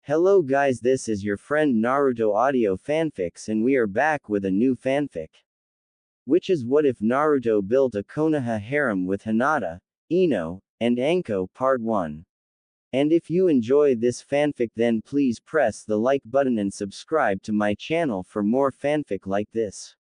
Hello guys, this is your friend Naruto Audio Fanfics and we are back with a new fanfic. Which is what if Naruto built a Konoha harem with Hinata, Ino, and Anko part 1. And if you enjoy this fanfic then please press the like button and subscribe to my channel for more fanfic like this.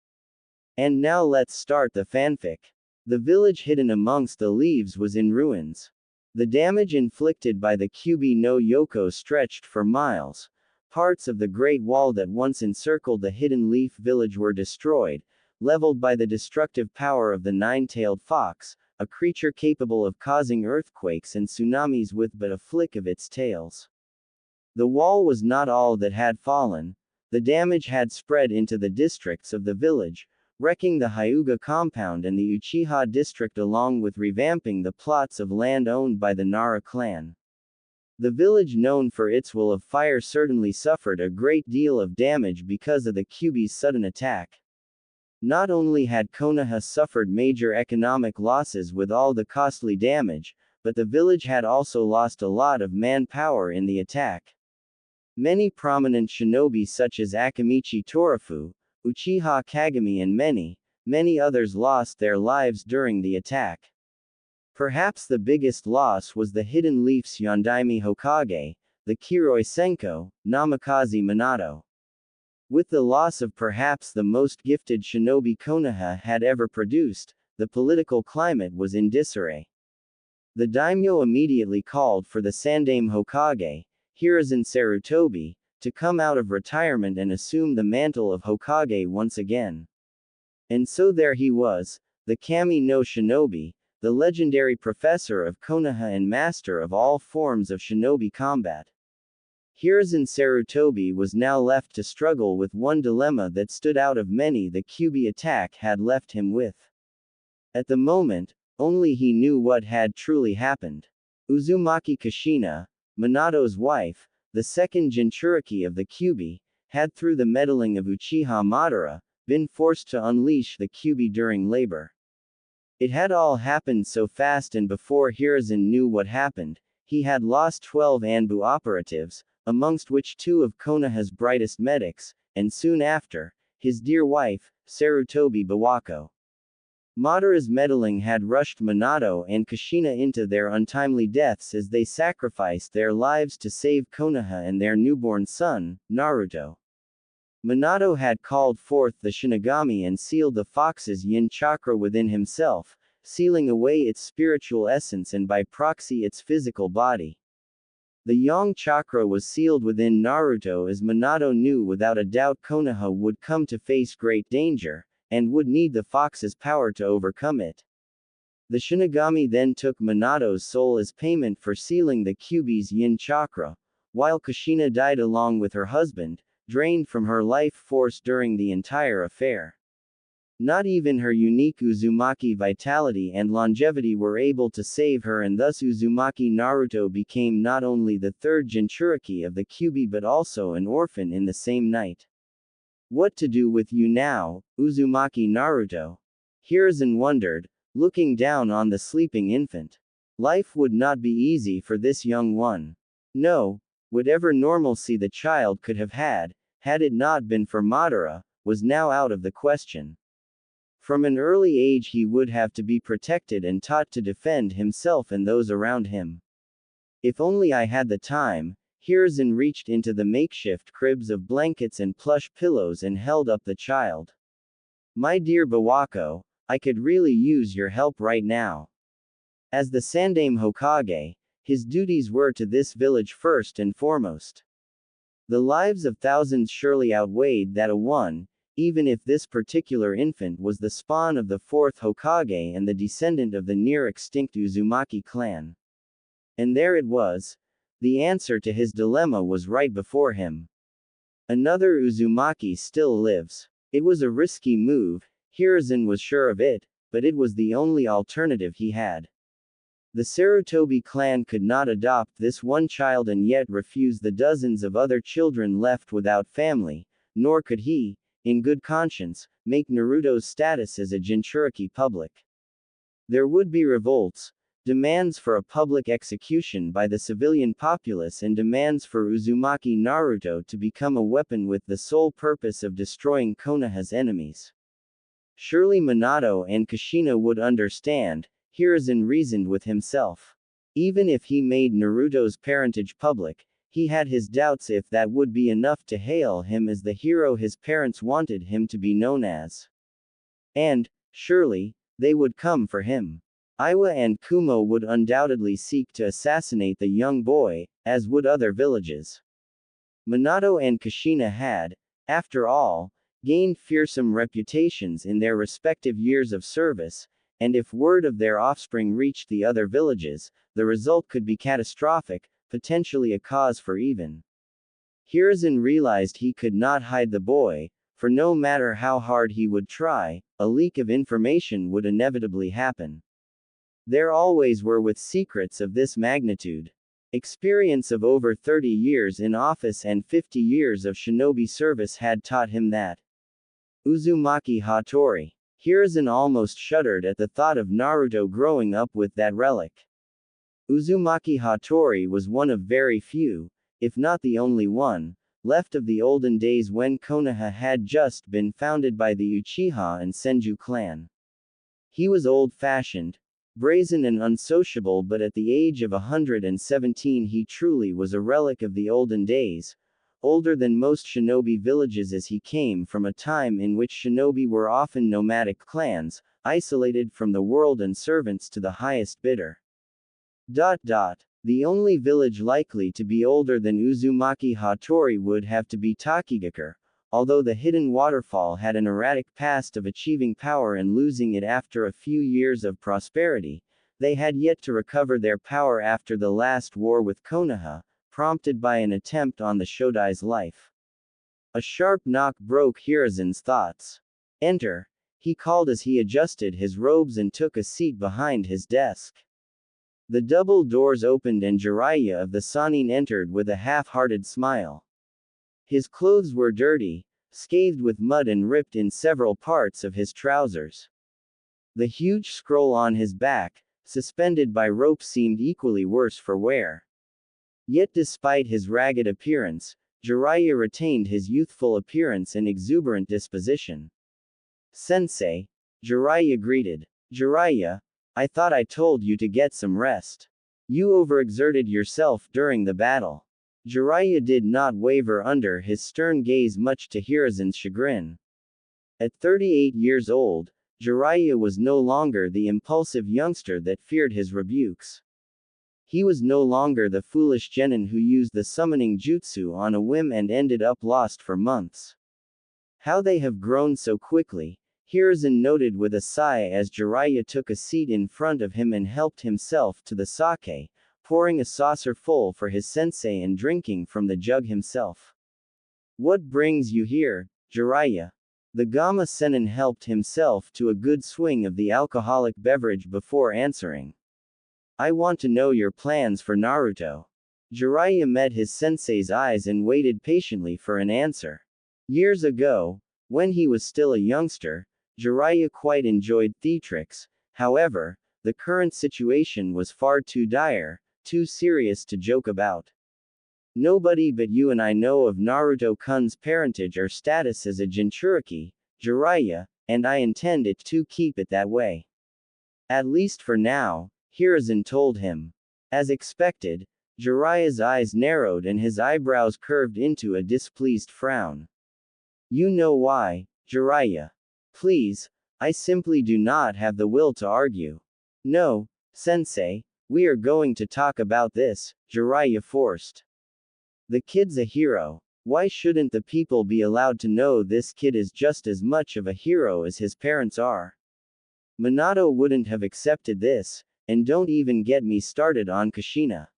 And now let's start the fanfic. The village hidden amongst the leaves was in ruins. The damage inflicted by the Kyuubi no Yoko stretched for miles. Parts of the Great Wall that once encircled the Hidden Leaf village were destroyed, leveled by the destructive power of the nine-tailed fox, a creature capable of causing earthquakes and tsunamis with but a flick of its tails. The wall was not all that had fallen. The damage had spread into the districts of the village, wrecking the Hyuga compound and the Uchiha district along with revamping the plots of land owned by the Nara clan. The village known for its wall of fire certainly suffered a great deal of damage because of the Kyuubi's sudden attack. Not only had Konoha suffered major economic losses with all the costly damage, but the village had also lost a lot of manpower in the attack. Many prominent shinobi such as Akamichi Torafu, Uchiha Kagami and many others lost their lives during the attack. Perhaps the biggest loss was the Hidden Leaf's Yondaime Hokage, the Kiroi Senko, Namikaze Minato. With the loss of perhaps the most gifted shinobi Konoha had ever produced, the political climate was in disarray. The daimyo immediately called for the Sandaime Hokage, Hiruzen Sarutobi, to come out of retirement and assume the mantle of Hokage once again. And so there he was, the Kami no Shinobi, the legendary professor of Konoha and master of all forms of shinobi combat. Hiruzen Sarutobi was now left to struggle with one dilemma that stood out of many the Kyuubi attack had left him with. At the moment, only he knew what had truly happened. Uzumaki Kushina, Minato's wife, the second Jinchuriki of the Kyuubi, had through the meddling of Uchiha Madara, been forced to unleash the Kyuubi during labor. It had all happened so fast and before Hiruzen knew what happened, he had lost 12 Anbu operatives, amongst which 2 of Konoha's brightest medics, and soon after, his dear wife, Sarutobi Bawako. Madara's meddling had rushed Minato and Kushina into their untimely deaths as they sacrificed their lives to save Konoha and their newborn son, Naruto. Minato had called forth the Shinigami and sealed the fox's yin chakra within himself, sealing away its spiritual essence and by proxy its physical body. The yang chakra was sealed within Naruto as Minato knew without a doubt Konoha would come to face great danger, and would need the fox's power to overcome it. The Shinigami then took Minato's soul as payment for sealing the Kyuubi's yin chakra, while Kushina died along with her husband, drained from her life force during the entire affair. Not even her unique Uzumaki vitality and longevity were able to save her, and thus Uzumaki Naruto became not only the third Jinchuriki of the Kyuubi but also an orphan in the same night. What to do with you now, Uzumaki Naruto? Hiruzen wondered, looking down on the sleeping infant. Life would not be easy for this young one. No, whatever normalcy the child could have had it not been for Madara, was now out of the question. From an early age he would have to be protected and taught to defend himself and those around him. If only I had the time. Hiruzen reached into the makeshift cribs of blankets and plush pillows and held up the child. My dear Bawako, I could really use your help right now. As the Sandaime Hokage, his duties were to this village first and foremost. The lives of thousands surely outweighed that of one, even if this particular infant was the spawn of the 4th Hokage and the descendant of the near-extinct Uzumaki clan. And there it was. The answer to his dilemma was right before him. Another Uzumaki still lives. It was a risky move, Hiruzen was sure of it, but it was the only alternative he had. The Sarutobi clan could not adopt this one child and yet refuse the dozens of other children left without family, nor could he, in good conscience, make Naruto's status as a Jinchuriki public. There would be revolts, demands for a public execution by the civilian populace, and demands for Uzumaki Naruto to become a weapon with the sole purpose of destroying Konoha's enemies. Surely Minato and Kushina would understand, Hiruzen reasoned with himself. Even if he made Naruto's parentage public, he had his doubts if that would be enough to hail him as the hero his parents wanted him to be known as. And, surely, they would come for him. Iwa and Kumo would undoubtedly seek to assassinate the young boy, as would other villages. Minato and Kushina had, after all, gained fearsome reputations in their respective years of service, and if word of their offspring reached the other villages, the result could be catastrophic, potentially a cause for even. Hiruzen realized he could not hide the boy, for no matter how hard he would try, a leak of information would inevitably happen. There always were with secrets of this magnitude. Experience of over 30 years in office and 50 years of shinobi service had taught him that. Uzumaki Hattori. Hiruzen almost shuddered at the thought of Naruto growing up with that relic. Uzumaki Hattori was one of very few, if not the only one, left of the olden days when Konoha had just been founded by the Uchiha and Senju clan. He was old-fashioned, brazen and unsociable, but at the age of 117 he truly was a relic of the olden days, older than most shinobi villages, as he came from a time in which shinobi were often nomadic clans, isolated from the world and servants to the highest bidder. The only village likely to be older than Uzumaki Hattori would have to be Takigakure, although the hidden waterfall had an erratic past of achieving power and losing it after a few years of prosperity. They had yet to recover their power after the last war with Konoha, prompted by an attempt on the Shodai's life. A sharp knock broke Hiruzen's thoughts. Enter, he called as he adjusted his robes and took a seat behind his desk. The double doors opened and Jiraiya of the Sannin entered with a half-hearted smile. His clothes were dirty, scathed with mud and ripped in several parts of his trousers. The huge scroll on his back, suspended by rope, seemed equally worse for wear. Yet despite his ragged appearance, Jiraiya retained his youthful appearance and exuberant disposition. Sensei, Jiraiya greeted. Jiraiya, I thought I told you to get some rest. You overexerted yourself during the battle. Jiraiya did not waver under his stern gaze, much to Hiruzen's chagrin. At 38 years old, Jiraiya was no longer the impulsive youngster that feared his rebukes. He was no longer the foolish genin who used the summoning jutsu on a whim and ended up lost for months. How they have grown so quickly, Hiruzen noted with a sigh as Jiraiya took a seat in front of him and helped himself to the sake, pouring a saucer full for his sensei and drinking from the jug himself. What brings you here, Jiraiya? The Gama Sennin helped himself to a good swing of the alcoholic beverage before answering. I want to know your plans for Naruto. Jiraiya met his sensei's eyes and waited patiently for an answer. Years ago, when he was still a youngster, Jiraiya quite enjoyed theatrics. However, the current situation was far too dire, too serious to joke about. Nobody but you and I know of Naruto-kun's parentage or status as a Jinchuriki, Jiraiya, and I intend it to keep it that way. At least for now, Hiruzen told him. As expected, Jiraiya's eyes narrowed and his eyebrows curved into a displeased frown. You know why, Jiraiya? Please, I simply do not have the will to argue. No, sensei, we are going to talk about this, Jiraiya forced. The kid's a hero. Why shouldn't the people be allowed to know this kid is just as much of a hero as his parents are? Minato wouldn't have accepted this, and don't even get me started on Kushina.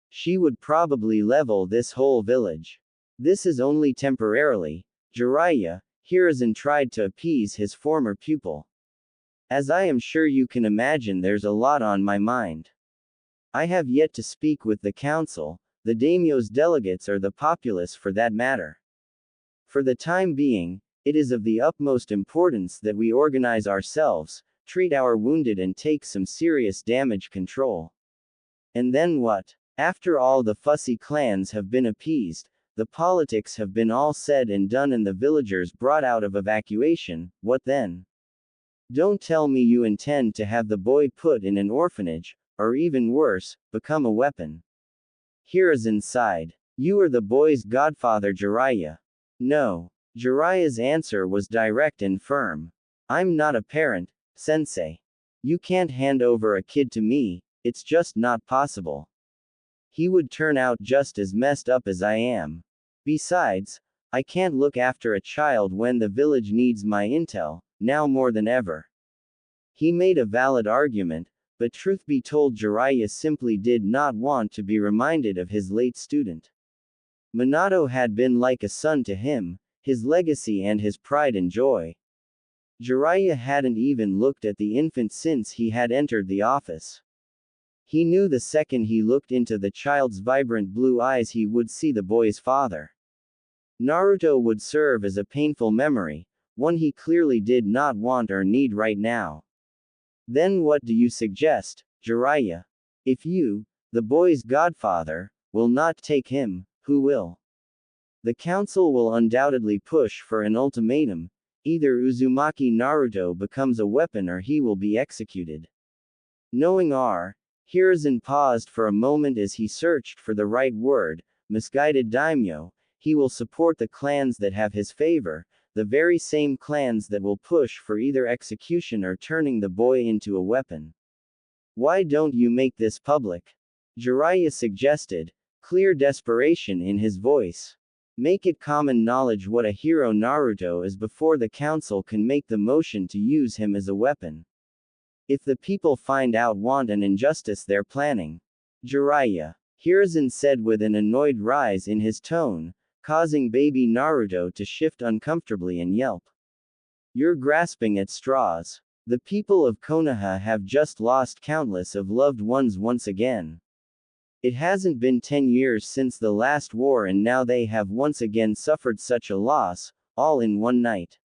She would probably level this whole village. This is only temporarily, Jiraiya. Hiruzen tried to appease his former pupil. As I am sure you can imagine, there's a lot on my mind. I have yet to speak with the council, the daimyo's delegates, or the populace for that matter. For the time being, it is of the utmost importance that we organize ourselves, treat our wounded and take some serious damage control. And then what? After all the fussy clans have been appeased, the politics have been all said and done and the villagers brought out of evacuation, what then? Don't tell me you intend to have the boy put in an orphanage, or even worse, become a weapon. Hiruzen sighed. You are the boy's godfather Jiraiya. No. Jiraiya's answer was direct and firm. I'm not a parent, sensei. You can't hand over a kid to me, it's just not possible. He would turn out just as messed up as I am. Besides, I can't look after a child when the village needs my intel, now more than ever. He made a valid argument, but truth be told Jiraiya simply did not want to be reminded of his late student. Minato had been like a son to him, his legacy and his pride and joy. Jiraiya hadn't even looked at the infant since he had entered the office. He knew the second he looked into the child's vibrant blue eyes he would see the boy's father. Naruto would serve as a painful memory, one he clearly did not want or need right now. Then what do you suggest, Jiraiya? If you, the boy's godfather, will not take him, who will? The council will undoubtedly push for an ultimatum, either Uzumaki Naruto becomes a weapon or he will be executed. Knowing Hiruzen paused for a moment as he searched for the right word, misguided daimyo, he will support the clans that have his favor, the very same clans that will push for either execution or turning the boy into a weapon. Why don't you make this public? Jiraiya suggested, clear desperation in his voice. Make it common knowledge what a hero Naruto is before the council can make the motion to use him as a weapon. If the people find out want an injustice they're planning. Jiraiya. Hiruzen said with an annoyed rise in his tone, causing baby Naruto to shift uncomfortably and yelp. You're grasping at straws. The people of Konoha have just lost countless of loved ones once again. It hasn't been 10 years since the last war and now they have once again suffered such a loss, all in one night.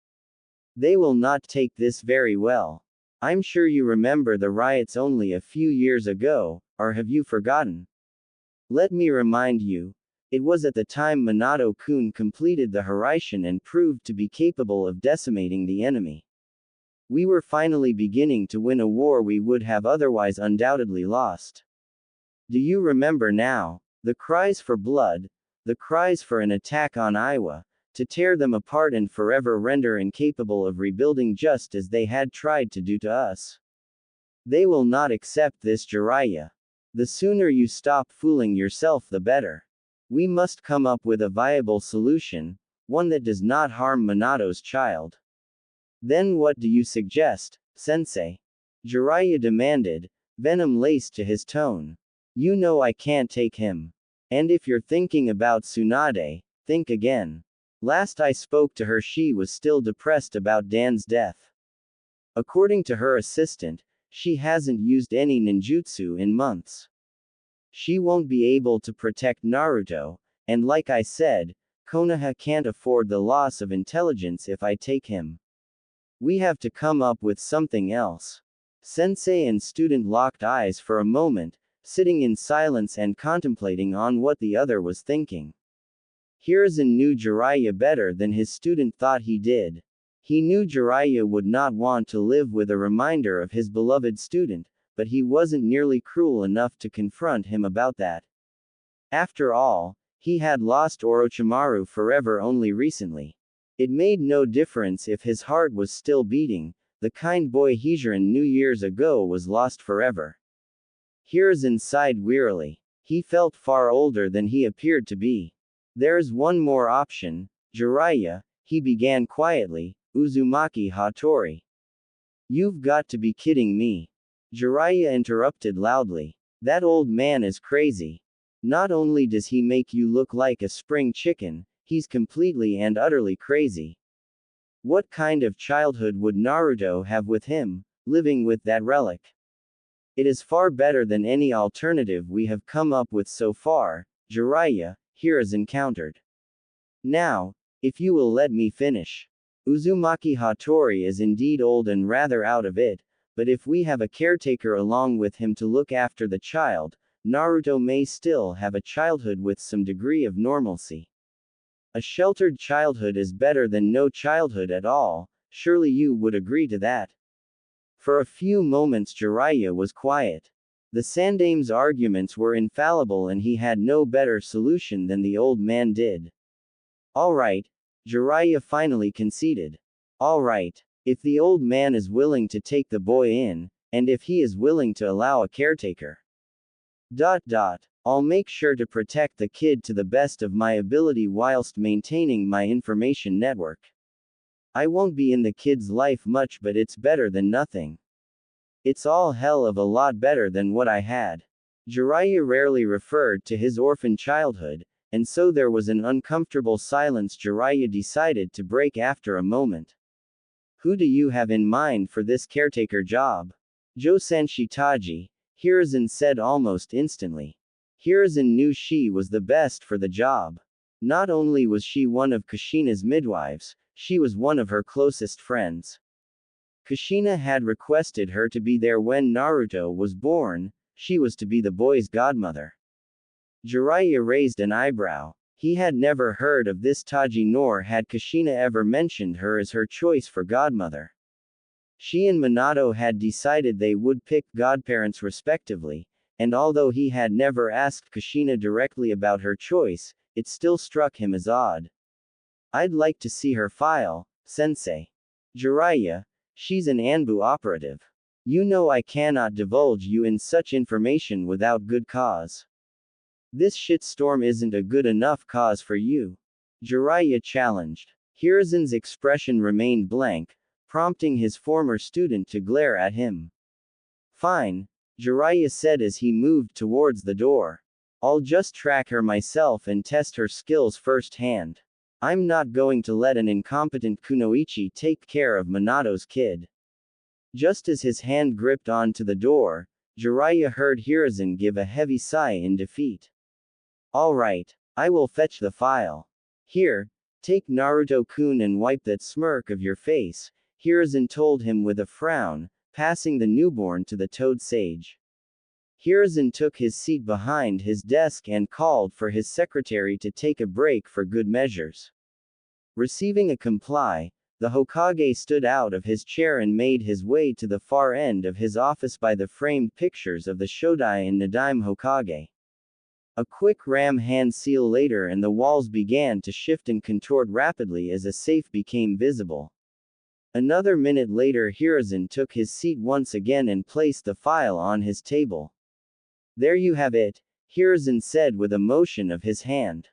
They will not take this very well. I'm sure you remember the riots only a few years ago, or have you forgotten? Let me remind you. It was at the time Minato-kun completed the Hiraishin and proved to be capable of decimating the enemy. We were finally beginning to win a war we would have otherwise undoubtedly lost. Do you remember now? The cries for blood, the cries for an attack on Iwa, to tear them apart and forever render incapable of rebuilding just as they had tried to do to us. They will not accept this, Jiraiya. The sooner you stop fooling yourself the better. We must come up with a viable solution, one that does not harm Minato's child. Then what do you suggest, sensei? Jiraiya demanded, venom laced to his tone. You know I can't take him. And if you're thinking about Tsunade, think again. Last I spoke to her she was still depressed about Dan's death. According to her assistant, she hasn't used any ninjutsu in months. She won't be able to protect Naruto, and like I said, Konoha can't afford the loss of intelligence if I take him. We have to come up with something else. Sensei and student locked eyes for a moment, sitting in silence and contemplating on what the other was thinking. Hiruzen knew Jiraiya better than his student thought he did. He knew Jiraiya would not want to live with a reminder of his beloved student, but he wasn't nearly cruel enough to confront him about that. After all, he had lost Orochimaru forever only recently. It made no difference if his heart was still beating, the kind boy Hiruzen knew years ago was lost forever. Hiruzen sighed wearily. He felt far older than he appeared to be. There's one more option, Jiraiya, he began quietly, Uzumaki Hattori. You've got to be kidding me. Jiraiya interrupted loudly. That old man is crazy. Not only does he make you look like a spring chicken, he's completely and utterly crazy. What kind of childhood would Naruto have with him, living with that relic? It is far better than any alternative we have come up with so far, Jiraiya, Hiruzen countered. Now, if you will let me finish. Uzumaki Hattori is indeed old and rather out of it, but if we have a caretaker along with him to look after the child, Naruto may still have a childhood with some degree of normalcy. A sheltered childhood is better than no childhood at all, surely you would agree to that. For a few moments Jiraiya was quiet. The Sandame's arguments were infallible and he had no better solution than the old man did. Alright, Jiraiya finally conceded. Alright, if the old man is willing to take the boy in, and if he is willing to allow a caretaker. I'll make sure to protect the kid to the best of my ability whilst maintaining my information network. I won't be in the kid's life much, but it's better than nothing. It's all hell of a lot better than what I had. Jiraiya rarely referred to his orphan childhood, and so there was an uncomfortable silence Jiraiya decided to break after a moment. Who do you have in mind for this caretaker job? Josan Shitaji, Hiruzen said almost instantly. Hiruzen knew she was the best for the job. Not only was she one of Kushina's midwives, she was one of her closest friends. Kushina had requested her to be there when Naruto was born, she was to be the boy's godmother. Jiraiya raised an eyebrow. He had never heard of this Taji nor had Kushina ever mentioned her as her choice for godmother. She and Minato had decided they would pick godparents respectively, and although he had never asked Kushina directly about her choice, it still struck him as odd. I'd like to see her file, sensei. Jiraiya, she's an Anbu operative. You know I cannot divulge you in such information without good cause. This shitstorm isn't a good enough cause for you. Jiraiya challenged. Hiruzen's expression remained blank, prompting his former student to glare at him. Fine, Jiraiya said as he moved towards the door. I'll just track her myself and test her skills firsthand. I'm not going to let an incompetent kunoichi take care of Minato's kid. Just as his hand gripped onto the door, Jiraiya heard Hiruzen give a heavy sigh in defeat. Alright, I will fetch the file. Here, take Naruto-kun and wipe that smirk of your face, Hiruzen told him with a frown, passing the newborn to the Toad Sage. Hiruzen took his seat behind his desk and called for his secretary to take a break for good measures. Receiving a comply, the Hokage stood out of his chair and made his way to the far end of his office by the framed pictures of the Shodai and Nadaime Hokage. A quick ram hand seal later and the walls began to shift and contort rapidly as a safe became visible. Another minute later Hiruzen took his seat once again and placed the file on his table. There you have it, Hiruzen said with a motion of his hand.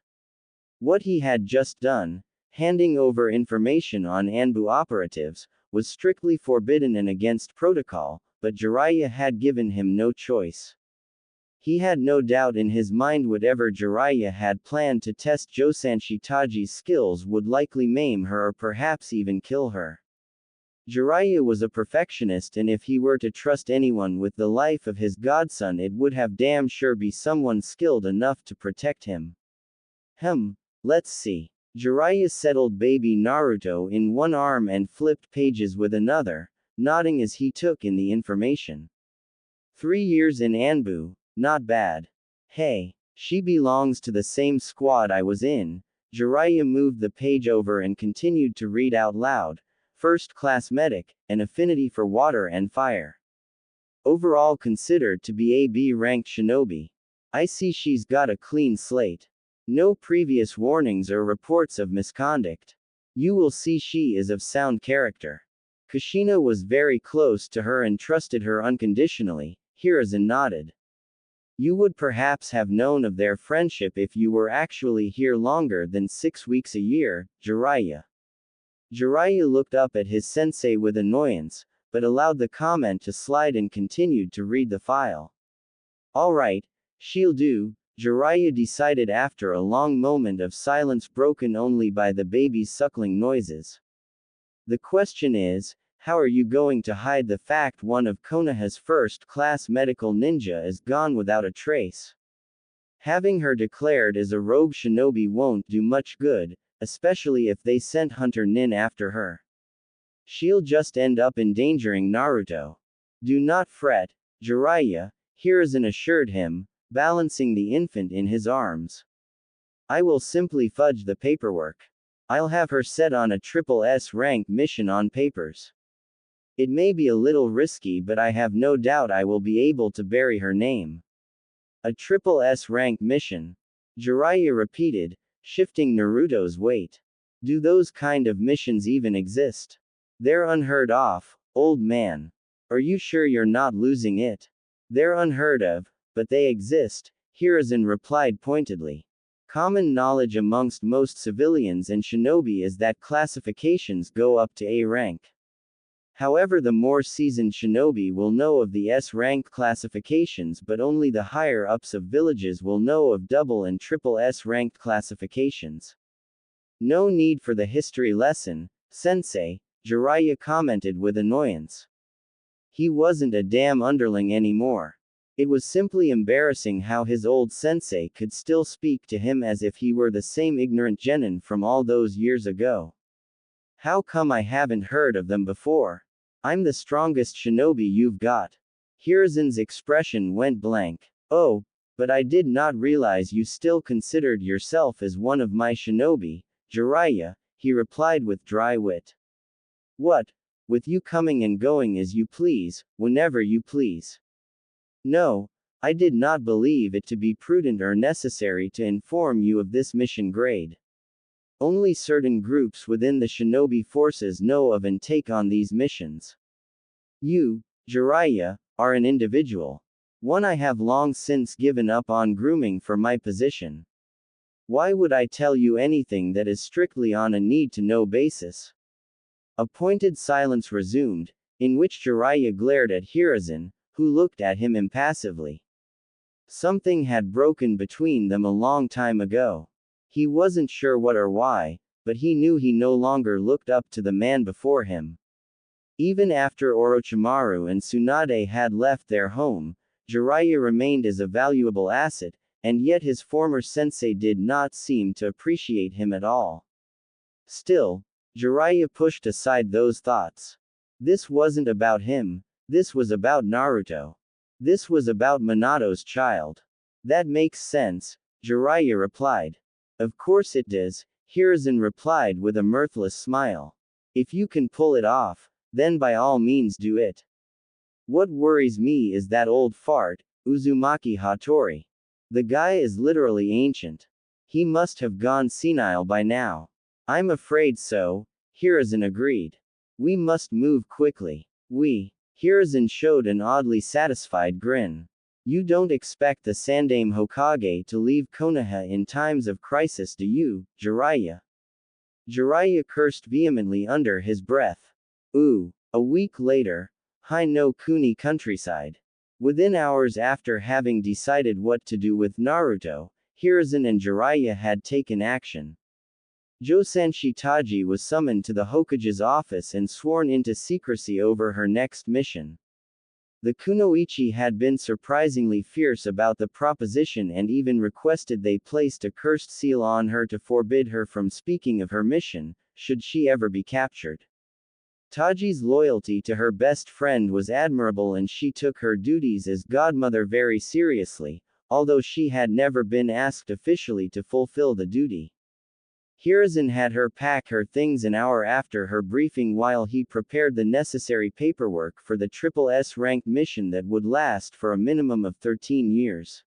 What he had just done, handing over information on Anbu operatives, was strictly forbidden and against protocol, but Jiraiya had given him no choice. He had no doubt in his mind whatever Jiraiya had planned to test Josan Shitaji's skills would likely maim her or perhaps even kill her. Jiraiya was a perfectionist and if he were to trust anyone with the life of his godson it would have damn sure be someone skilled enough to protect him. Let's see. Jiraiya settled baby Naruto in one arm and flipped pages with another, nodding as he took in the information. 3 years in Anbu, not bad. Hey, she belongs to the same squad I was in. Jiraiya moved the page over and continued to read out loud. First class medic, an affinity for water and fire. Overall considered to be a B-ranked shinobi. I see she's got a clean slate. No previous warnings or reports of misconduct. You will see she is of sound character. Kushina was very close to her and trusted her unconditionally, Hiruzen nodded. You would perhaps have known of their friendship if you were actually here longer than 6 weeks a year, Jiraiya. Jiraiya looked up at his sensei with annoyance, but allowed the comment to slide and continued to read the file. Alright, she'll do, Jiraiya decided after a long moment of silence broken only by the baby's suckling noises. The question is, how are you going to hide the fact one of Konoha's first-class medical ninja is gone without a trace? Having her declared as a rogue shinobi won't do much good, especially if they sent Hunter Nin after her. She'll just end up endangering Naruto. Do not fret, Jiraiya, Hiruzen assured him, balancing the infant in his arms. I will simply fudge the paperwork. I'll have her set on a triple S rank mission on papers. It may be a little risky, but I have no doubt I will be able to bury her name. A triple S rank mission? Jiraiya repeated, shifting Naruto's weight. Do those kind of missions even exist? They're unheard of, old man. Are you sure you're not losing it? They're unheard of, but they exist, Hiruzen replied pointedly. Common knowledge amongst most civilians and shinobi is that classifications go up to A rank. However, the more seasoned shinobi will know of the S-rank classifications, but only the higher-ups of villages will know of double and triple S-ranked classifications. No need for the history lesson, sensei, Jiraiya commented with annoyance. He wasn't a damn underling anymore. It was simply embarrassing how his old sensei could still speak to him as if he were the same ignorant genin from all those years ago. How come I haven't heard of them before? I'm the strongest shinobi you've got. Hiruzen's expression went blank. Oh, but I did not realize you still considered yourself as one of my shinobi, Jiraiya, he replied with dry wit. What? With you coming and going as you please, whenever you please. No, I did not believe it to be prudent or necessary to inform you of this mission grade. Only certain groups within the shinobi forces know of and take on these missions. You, Jiraiya, are an individual. One I have long since given up on grooming for my position. Why would I tell you anything that is strictly on a need-to-know basis? A pointed silence resumed, in which Jiraiya glared at Hiruzen, who looked at him impassively. Something had broken between them a long time ago. He wasn't sure what or why, but he knew he no longer looked up to the man before him. Even after Orochimaru and Tsunade had left their home, Jiraiya remained as a valuable asset, and yet his former sensei did not seem to appreciate him at all. Still, Jiraiya pushed aside those thoughts. This wasn't about him, this was about Naruto. This was about Minato's child. That makes sense, Jiraiya replied. Of course it does, Hiruzen replied with a mirthless smile. If you can pull it off, then by all means do it. What worries me is that old fart, Uzumaki Hattori. The guy is literally ancient. He must have gone senile by now. I'm afraid so, Hiruzen agreed. We must move quickly. Hiruzen showed an oddly satisfied grin. You don't expect the Sandaime Hokage to leave Konoha in times of crisis, do you, Jiraiya? Jiraiya cursed vehemently under his breath. Ooh. A week later, Hai no Kuni countryside. Within hours after having decided what to do with Naruto, Hiruzen and Jiraiya had taken action. Josanshi Taji was summoned to the Hokage's office and sworn into secrecy over her next mission. The Kunoichi had been surprisingly fierce about the proposition and even requested they placed a cursed seal on her to forbid her from speaking of her mission, should she ever be captured. Taji's loyalty to her best friend was admirable and she took her duties as godmother very seriously, although she had never been asked officially to fulfill the duty. Hiruzen had her pack her things an hour after her briefing while he prepared the necessary paperwork for the triple S-ranked mission that would last for a minimum of 13 years.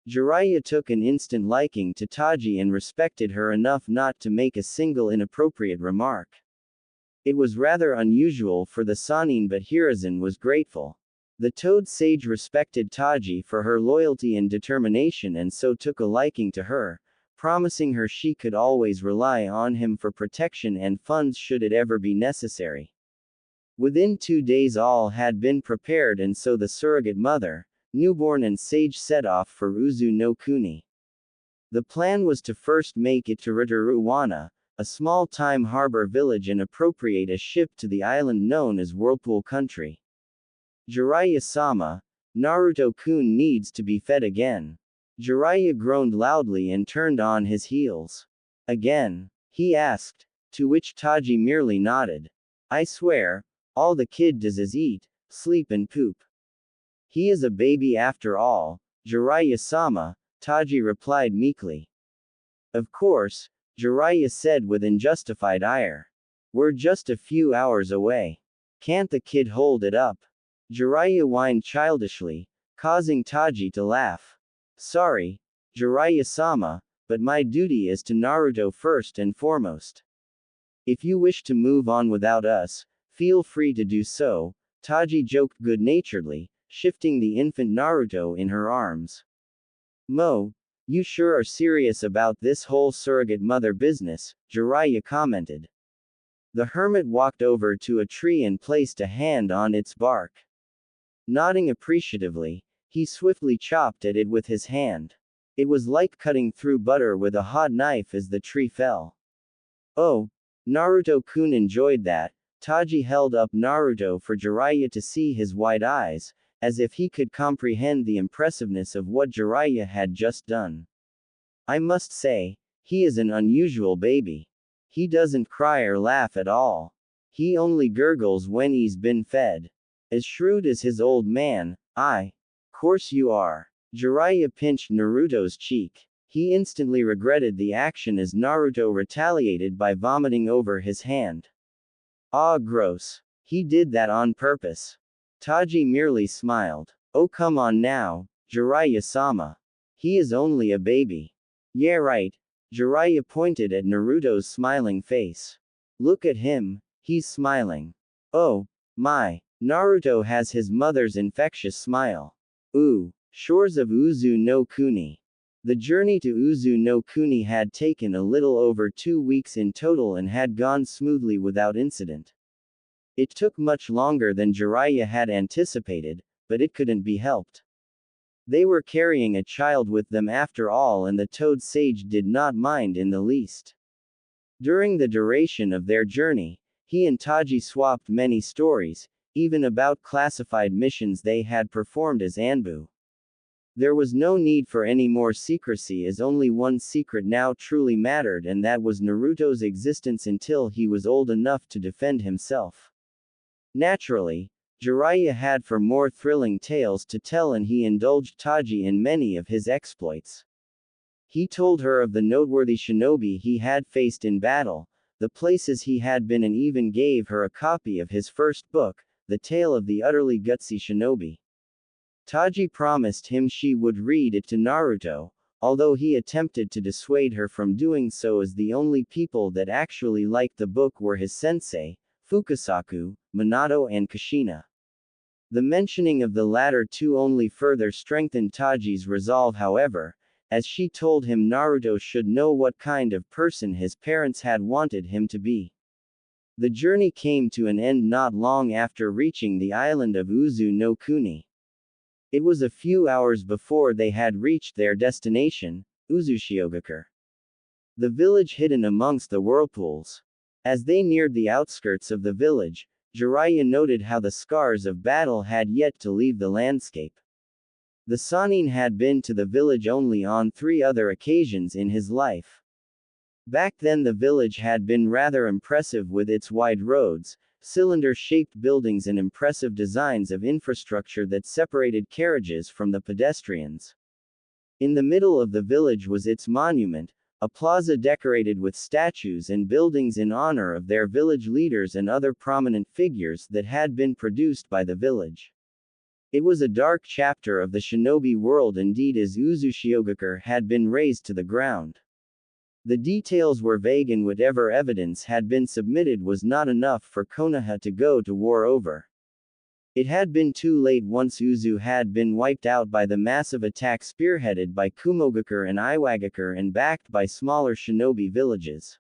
Jiraiya took an instant liking to Taji and respected her enough not to make a single inappropriate remark. It was rather unusual for the Sannin, but Hiruzen was grateful. The Toad Sage respected Taji for her loyalty and determination and so took a liking to her, promising her she could always rely on him for protection and funds should it ever be necessary. Within 2 days all had been prepared and so the surrogate mother, newborn and sage set off for Uzu no Kuni. The plan was to first make it to Rotorua, a small-time harbor village, and appropriate a ship to the island known as Whirlpool Country. Jiraiya-sama, Naruto-kun needs to be fed again. Jiraiya groaned loudly and turned on his heels. Again? He asked, to which Taji merely nodded. I swear, all the kid does is eat, sleep and poop. He is a baby after all, Jiraiya-sama, Taji replied meekly. Of course, Jiraiya said with unjustified ire. We're just a few hours away. Can't the kid hold it up? Jiraiya whined childishly, causing Taji to laugh. Sorry, Jiraiya-sama, but my duty is to Naruto first and foremost. If you wish to move on without us, feel free to do so, Taji joked good-naturedly, shifting the infant Naruto in her arms. You sure are serious about this whole surrogate mother business, Jiraiya commented. The hermit walked over to a tree and placed a hand on its bark. Nodding appreciatively, he swiftly chopped at it with his hand. It was like cutting through butter with a hot knife as the tree fell. Oh, Naruto-kun enjoyed that. Taji held up Naruto for Jiraiya to see his wide eyes, as if he could comprehend the impressiveness of what Jiraiya had just done. I must say, he is an unusual baby. He doesn't cry or laugh at all. He only gurgles when he's been fed. As shrewd as his old man, course you are. Jiraiya pinched Naruto's cheek. He instantly regretted the action as Naruto retaliated by vomiting over his hand. Ah, gross. He did that on purpose. Taji merely smiled. Oh, come on now, Jiraiya-sama. He is only a baby. Yeah, right. Jiraiya pointed at Naruto's smiling face. Look at him, he's smiling. Oh, my. Naruto has his mother's infectious smile. Ooh, shores of Uzu no Kuni. The journey to Uzu no Kuni had taken a little over 2 weeks in total and had gone smoothly without incident. It took much longer than Jiraiya had anticipated, but it couldn't be helped. They were carrying a child with them after all, and the Toad Sage did not mind in the least. During the duration of their journey, he and Taji swapped many stories, even about classified missions they had performed as Anbu. There was no need for any more secrecy, as only one secret now truly mattered, and that was Naruto's existence until he was old enough to defend himself. Naturally, Jiraiya had for more thrilling tales to tell, and he indulged Taji in many of his exploits. He told her of the noteworthy shinobi he had faced in battle, the places he had been, and even gave her a copy of his first book, The Tale of the Utterly Gutsy Shinobi. Taji promised him she would read it to Naruto, although he attempted to dissuade her from doing so, as the only people that actually liked the book were his sensei, Fukasaku, Minato and Kushina. The mentioning of the latter two only further strengthened Taji's resolve, however, as she told him Naruto should know what kind of person his parents had wanted him to be. The journey came to an end not long after reaching the island of Uzu no Kuni. It was a few hours before they had reached their destination, Uzushiogakure. The village hidden amongst the whirlpools. As they neared the outskirts of the village, Jiraiya noted how the scars of battle had yet to leave the landscape. The Sannin had been to the village only on 3 other occasions in his life. Back then the village had been rather impressive, with its wide roads, cylinder-shaped buildings and impressive designs of infrastructure that separated carriages from the pedestrians. In the middle of the village was its monument, a plaza decorated with statues and buildings in honor of their village leaders and other prominent figures that had been produced by the village. It was a dark chapter of the shinobi world indeed, as Uzushiogakure had been razed to the ground. The details were vague, and whatever evidence had been submitted was not enough for Konoha to go to war over. It had been too late once Uzu had been wiped out by the massive attack spearheaded by Kumogakure and Iwagakure and backed by smaller shinobi villages.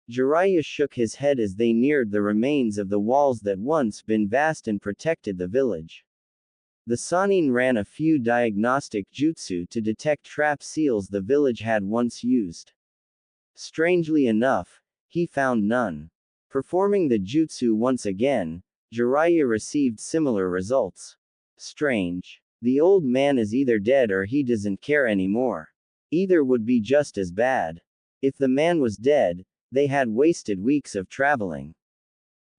Jiraiya shook his head as they neared the remains of the walls that once been vast and protected the village. The Sannin ran a few diagnostic jutsu to detect trap seals the village had once used. Strangely enough, he found none. Performing the jutsu once again, Jiraiya received similar results. Strange. The old man is either dead or he doesn't care anymore. Either would be just as bad. If the man was dead, they had wasted weeks of traveling.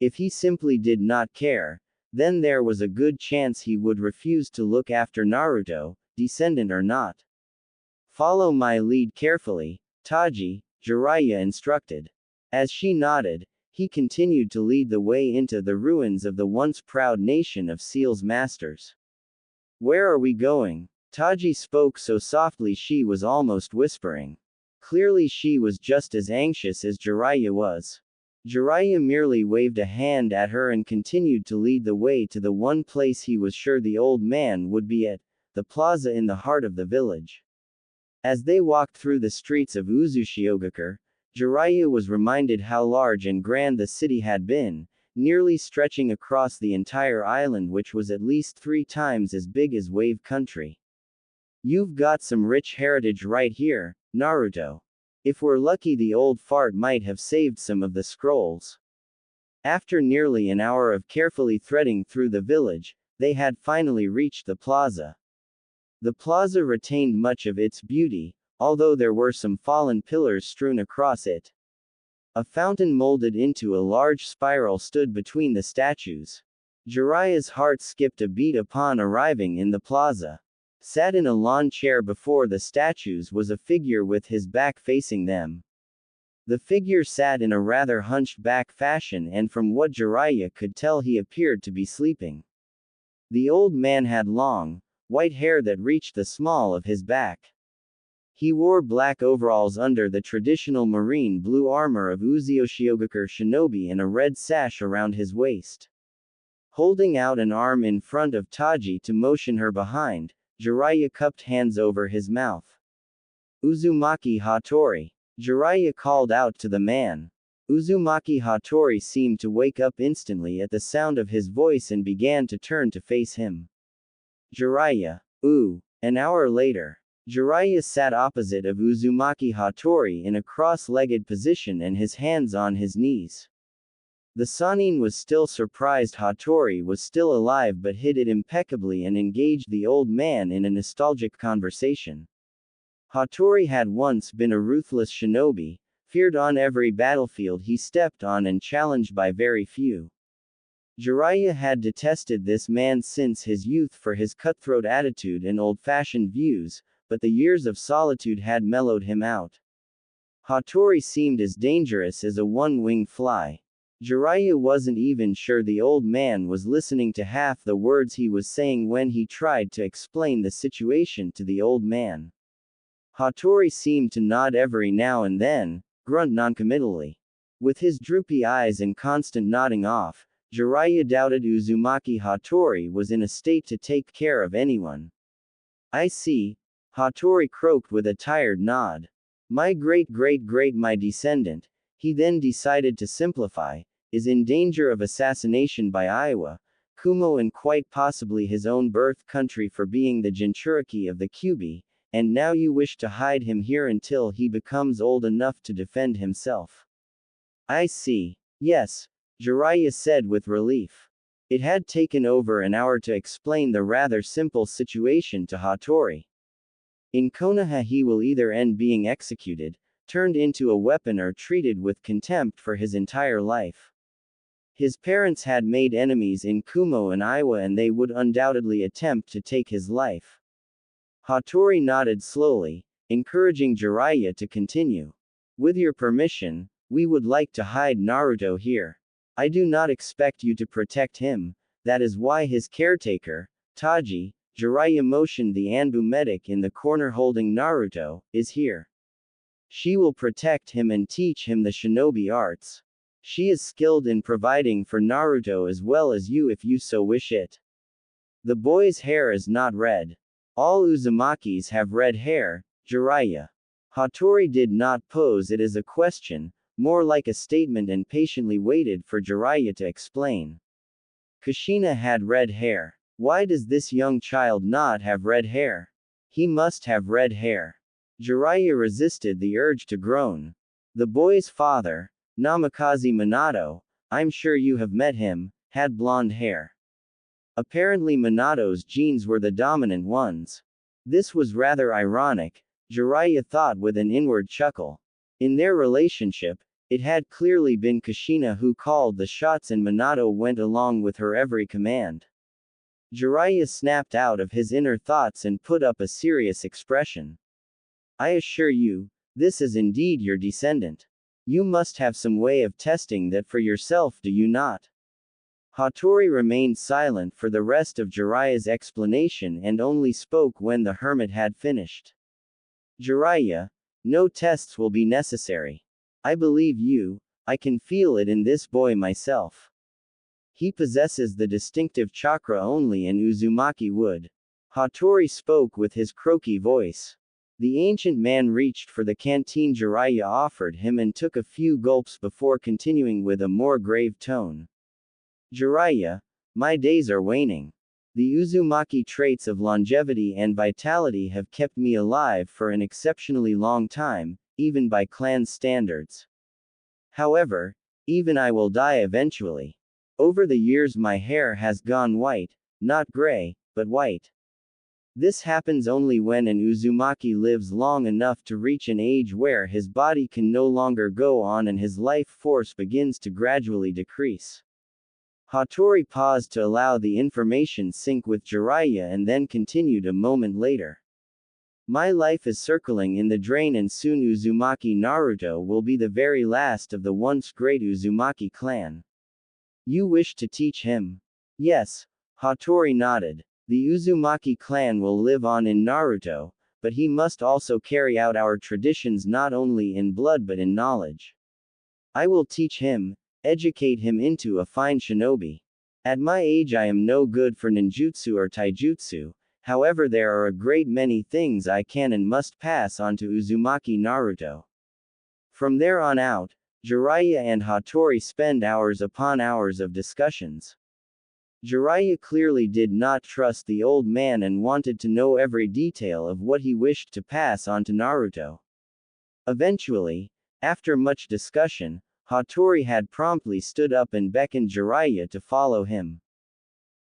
If he simply did not care, then there was a good chance he would refuse to look after Naruto, descendant or not. Follow my lead carefully, Taji, Jiraiya instructed. As she nodded, he continued to lead the way into the ruins of the once proud nation of Seal's masters. Where are we going? Taji spoke so softly she was almost whispering. Clearly she was just as anxious as Jiraiya was. Jiraiya merely waved a hand at her and continued to lead the way to the one place he was sure the old man would be at, the plaza in the heart of the village. As they walked through the streets of Uzushiogakure, Jiraiya was reminded how large and grand the city had been, nearly stretching across the entire island, which was at least 3 times as big as Wave Country. You've got some rich heritage right here, Naruto. If we're lucky, the old fart might have saved some of the scrolls. After nearly an hour of carefully threading through the village, they had finally reached the plaza. The plaza retained much of its beauty, although there were some fallen pillars strewn across it. A fountain molded into a large spiral stood between the statues. Jiraiya's heart skipped a beat upon arriving in the plaza. Sat in a lawn chair before the statues was a figure with his back facing them. The figure sat in a rather hunched back fashion, and from what Jiraiya could tell he appeared to be sleeping. The old man had long, white hair that reached the small of his back. He wore black overalls under the traditional marine blue armor of Uzushiogakure shinobi and a red sash around his waist. Holding out an arm in front of Taji to motion her behind, Jiraiya cupped hands over his mouth. Uzumaki Hattori. Jiraiya called out to the man. Uzumaki Hattori seemed to wake up instantly at the sound of his voice and began to turn to face him. Jiraiya. Ooh. An hour later, Jiraiya sat opposite of Uzumaki Hattori in a cross-legged position and his hands on his knees. The Sannin was still surprised Hattori was still alive, but hid it impeccably and engaged the old man in a nostalgic conversation. Hattori had once been a ruthless shinobi, feared on every battlefield he stepped on and challenged by very few. Jiraiya had detested this man since his youth for his cutthroat attitude and old-fashioned views, but the years of solitude had mellowed him out. Hattori seemed as dangerous as a one-winged fly. Jiraiya wasn't even sure the old man was listening to half the words he was saying when he tried to explain the situation to the old man. Hattori seemed to nod every now and then, grunt noncommittally. With his droopy eyes and constant nodding off, Jiraiya doubted Uzumaki Hattori was in a state to take care of anyone. I see. Hattori croaked with a tired nod. My my descendant, he then decided to simplify, is in danger of assassination by Iowa, Kumo, and quite possibly his own birth country for being the Jinchuriki of the Kyuubi, and now you wish to hide him here until he becomes old enough to defend himself. I see. Yes, Jiraiya said with relief. It had taken over an hour to explain the rather simple situation to Hattori. In Konoha he will either end being executed, turned into a weapon, or treated with contempt for his entire life. His parents had made enemies in Kumo and Iowa, and they would undoubtedly attempt to take his life. Hattori nodded slowly, encouraging Jiraiya to continue. With your permission, we would like to hide Naruto here. I do not expect you to protect him, that is why his caretaker, Taji, Jiraiya motioned the Anbu medic in the corner holding Naruto, is here. She will protect him and teach him the shinobi arts. She is skilled in providing for Naruto as well as you if you so wish it. The boy's hair is not red. All Uzumakis have red hair, Jiraiya. Hattori did not pose it as a question, more like a statement, and patiently waited for Jiraiya to explain. Kushina had red hair. Why does this young child not have red hair? He must have red hair. Jiraiya resisted the urge to groan. The boy's father, Namikaze Minato, I'm sure you have met him, had blonde hair. Apparently Minato's genes were the dominant ones. This was rather ironic, Jiraiya thought with an inward chuckle. In their relationship, It had clearly been Kushina who called the shots and Minato went along with her every command. Jiraiya snapped out of his inner thoughts and put up a serious expression. I assure you, this is indeed your descendant. You must have some way of testing that for yourself, do you not? Hattori remained silent for the rest of Jiraiya's explanation and only spoke when the hermit had finished. Jiraiya, no tests will be necessary. I believe you, I can feel it in this boy myself. He possesses the distinctive chakra only an Uzumaki would. Hattori spoke with his croaky voice. The ancient man reached for the canteen Jiraiya offered him and took a few gulps before continuing with a more grave tone. Jiraiya, my days are waning. The Uzumaki traits of longevity and vitality have kept me alive for an exceptionally long time, even by clan standards. However, even I will die eventually. Over the years my hair has gone white, not gray, but white. This happens only when an Uzumaki lives long enough to reach an age where his body can no longer go on and his life force begins to gradually decrease. Hattori paused to allow the information sink with Jiraiya and then continued a moment later. My life is circling in the drain and soon Uzumaki Naruto will be the very last of the once great Uzumaki clan. You wish to teach him? Yes, Hattori nodded. The Uzumaki clan will live on in Naruto, but he must also carry out our traditions not only in blood but in knowledge. I will teach him, educate him into a fine shinobi. At my age I am no good for ninjutsu or taijutsu, however there are a great many things I can and must pass on to Uzumaki Naruto. From there on out, Jiraiya and Hattori spend hours upon hours of discussions. Jiraiya clearly did not trust the old man and wanted to know every detail of what he wished to pass on to Naruto. Eventually, after much discussion, Hattori had promptly stood up and beckoned Jiraiya to follow him.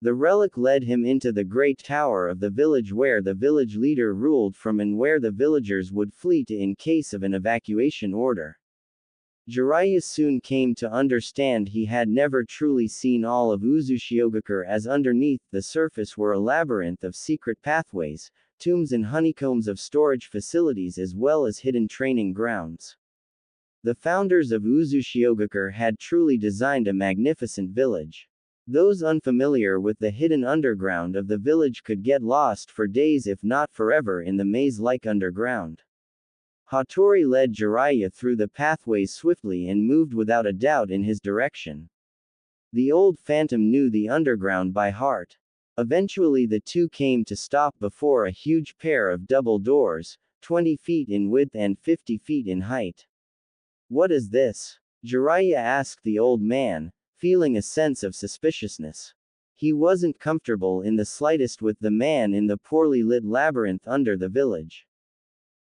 The relic led him into the great tower of the village where the village leader ruled from and where the villagers would flee to in case of an evacuation order. Jiraiya soon came to understand he had never truly seen all of Uzushiogakure as underneath the surface were a labyrinth of secret pathways, tombs and honeycombs of storage facilities as well as hidden training grounds. The founders of Uzushiogakure had truly designed a magnificent village. Those unfamiliar with the hidden underground of the village could get lost for days if not forever in the maze-like underground. Hattori led Jiraiya through the pathways swiftly and moved without a doubt in his direction. The old phantom knew the underground by heart. Eventually the two came to stop before a huge pair of double doors, 20 feet in width and 50 feet in height. What is this? Jiraiya asked the old man, feeling a sense of suspiciousness. He wasn't comfortable in the slightest with the man in the poorly lit labyrinth under the village.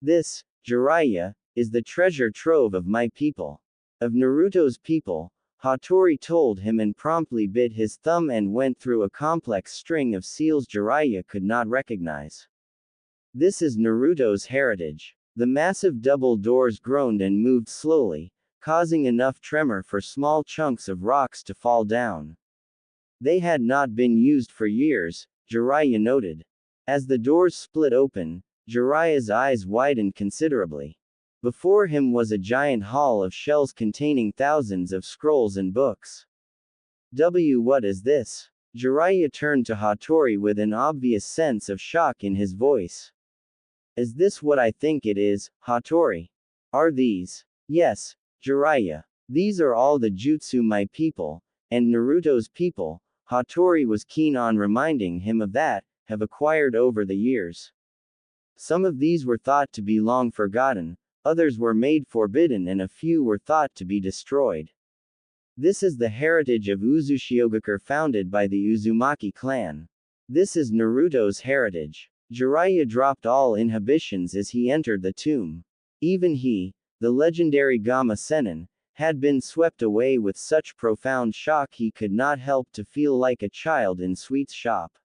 This, Jiraiya, is the treasure trove of my people. Of Naruto's people, Hattori told him and promptly bit his thumb and went through a complex string of seals Jiraiya could not recognize. This is Naruto's heritage. The massive double doors groaned and moved slowly, causing enough tremor for small chunks of rocks to fall down. They had not been used for years, Jiraiya noted. As the doors split open, Jiraiya's eyes widened considerably. Before him was a giant hall of shelves containing thousands of scrolls and books. What is this? Jiraiya turned to Hattori with an obvious sense of shock in his voice. Is this what I think it is, Hattori? Are these? Yes, Jiraiya. These are all the jutsu my people, and Naruto's people, Hattori was keen on reminding him of that, have acquired over the years. Some of these were thought to be long forgotten, others were made forbidden and a few were thought to be destroyed. This is the heritage of Uzushiogakure founded by the Uzumaki clan. This is Naruto's heritage. Jiraiya dropped all inhibitions as he entered the tomb. Even he, the legendary Gamma Sennin, had been swept away with such profound shock he could not help to feel like a child in sweets shop.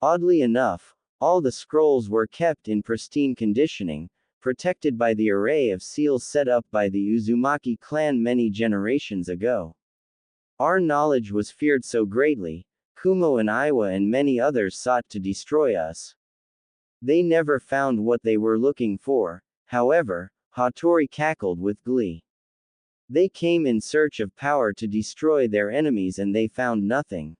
Oddly enough, all the scrolls were kept in pristine conditioning, protected by the array of seals set up by the Uzumaki clan many generations ago. Our knowledge was feared so greatly, Kumo and Iwa and many others sought to destroy us. They never found what they were looking for, however, Hattori cackled with glee. They came in search of power to destroy their enemies and they found nothing.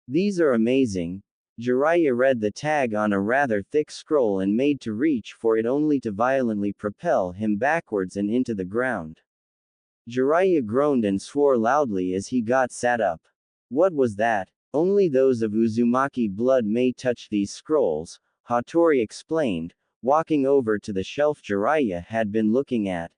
These are amazing. Jiraiya read the tag on a rather thick scroll and made to reach for it only to violently propel him backwards and into the ground. Jiraiya groaned and swore loudly as he got sat up. What was that? Only those of Uzumaki blood may touch these scrolls, Hattori explained, walking over to the shelf Jiraiya had been looking at.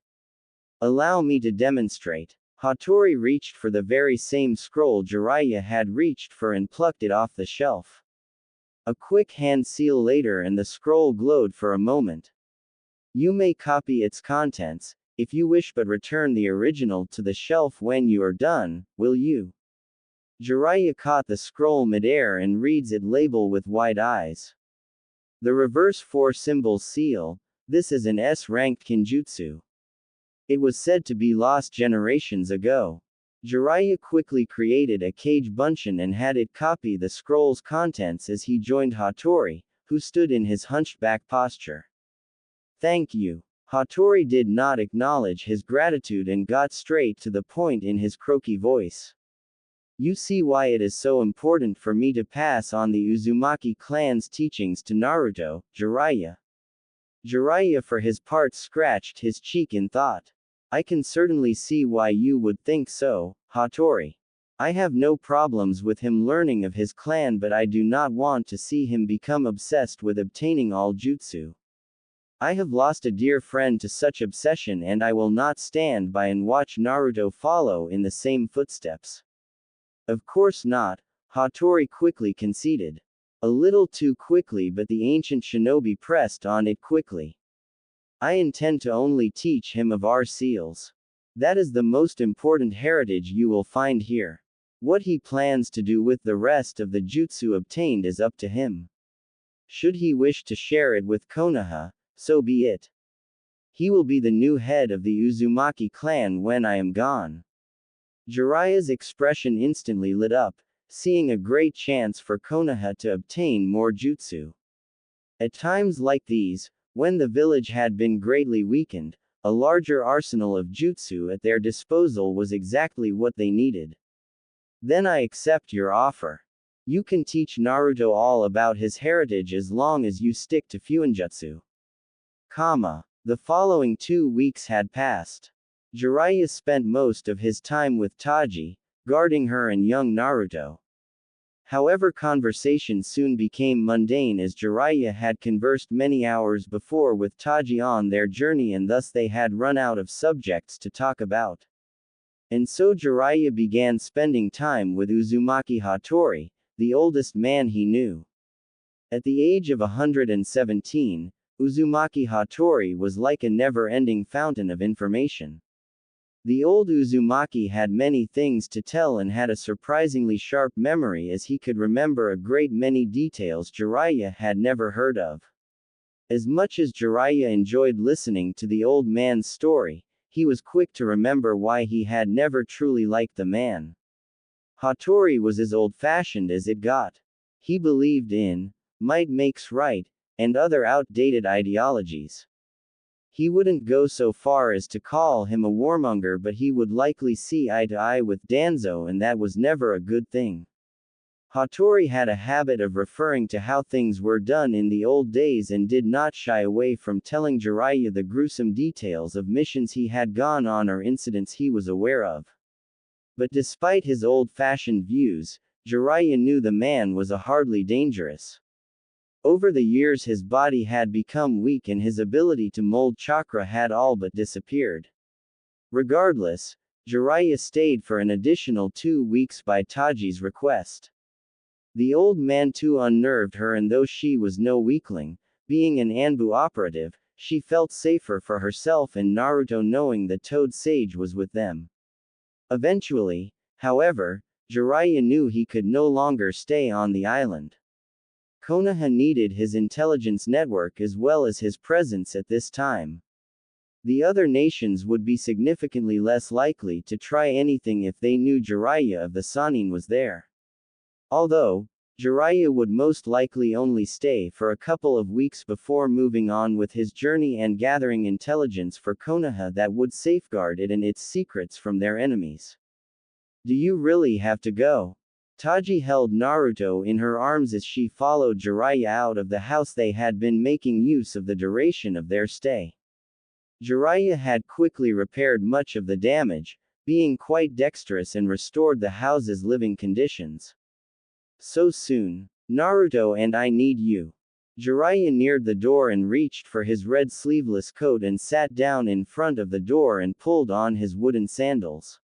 Allow me to demonstrate. Hattori reached for the very same scroll Jiraiya had reached for and plucked it off the shelf. A quick hand seal later and the scroll glowed for a moment. You may copy its contents, if you wish, but return the original to the shelf when you are done, will you? Jiraiya caught the scroll midair and reads its label with wide eyes. The reverse 4-symbol seal, this is an S-ranked kinjutsu. It was said to be lost generations ago. Jiraiya quickly created a kage bunshin and had it copy the scroll's contents as he joined Hattori, who stood in his hunched back posture. Thank you. Hattori did not acknowledge his gratitude and got straight to the point in his croaky voice. You see why it is so important for me to pass on the Uzumaki clan's teachings to Naruto, Jiraiya. Jiraiya for his part scratched his cheek in thought. I can certainly see why you would think so, Hattori. I have no problems with him learning of his clan, but I do not want to see him become obsessed with obtaining all jutsu. I have lost a dear friend to such obsession and I will not stand by and watch Naruto follow in the same footsteps. Of course not, Hattori quickly conceded. A little too quickly, but the ancient shinobi pressed on it quickly. I intend to only teach him of our seals. That is the most important heritage you will find here. What he plans to do with the rest of the jutsu obtained is up to him. Should he wish to share it with Konoha, so be it. He will be the new head of the Uzumaki clan when I am gone. Jiraiya's expression instantly lit up, seeing a great chance for Konoha to obtain more jutsu. At times like these, when the village had been greatly weakened, a larger arsenal of jutsu at their disposal was exactly what they needed. Then I accept your offer. You can teach Naruto all about his heritage as long as you stick to Fuinjutsu. The following 2 weeks had passed. Jiraiya spent most of his time with Taji, guarding her and young Naruto. However, conversation soon became mundane as Jiraiya had conversed many hours before with Taji on their journey and thus they had run out of subjects to talk about. And so Jiraiya began spending time with Uzumaki Hattori, the oldest man he knew. At the age of 117, Uzumaki Hattori was like a never-ending fountain of information. The old Uzumaki had many things to tell and had a surprisingly sharp memory as he could remember a great many details Jiraiya had never heard of. As much as Jiraiya enjoyed listening to the old man's story, he was quick to remember why he had never truly liked the man. Hattori was as old-fashioned as it got. He believed in might makes right, and other outdated ideologies. He wouldn't go so far as to call him a warmonger, but he would likely see eye to eye with Danzo, and that was never a good thing. Hattori had a habit of referring to how things were done in the old days and did not shy away from telling Jiraiya the gruesome details of missions he had gone on or incidents he was aware of. But despite his old-fashioned views, Jiraiya knew the man was a hardly dangerous. Over the years his body had become weak and his ability to mold chakra had all but disappeared. Regardless, Jiraiya stayed for an additional 2 weeks by Taji's request. The old man too unnerved her, and though she was no weakling, being an Anbu operative, she felt safer for herself and Naruto knowing that Toad Sage was with them. Eventually, however, Jiraiya knew he could no longer stay on the island. Konoha needed his intelligence network as well as his presence at this time. The other nations would be significantly less likely to try anything if they knew Jiraiya of the Sannin was there. Although, Jiraiya would most likely only stay for a couple of weeks before moving on with his journey and gathering intelligence for Konoha that would safeguard it and its secrets from their enemies. Do you really have to go? Taji held Naruto in her arms as she followed Jiraiya out of the house. They had been making use of the duration of their stay. Jiraiya had quickly repaired much of the damage, being quite dexterous and restored the house's living conditions. So soon? Naruto and I need you. Jiraiya neared the door and reached for his red sleeveless coat and sat down in front of the door and pulled on his wooden sandals.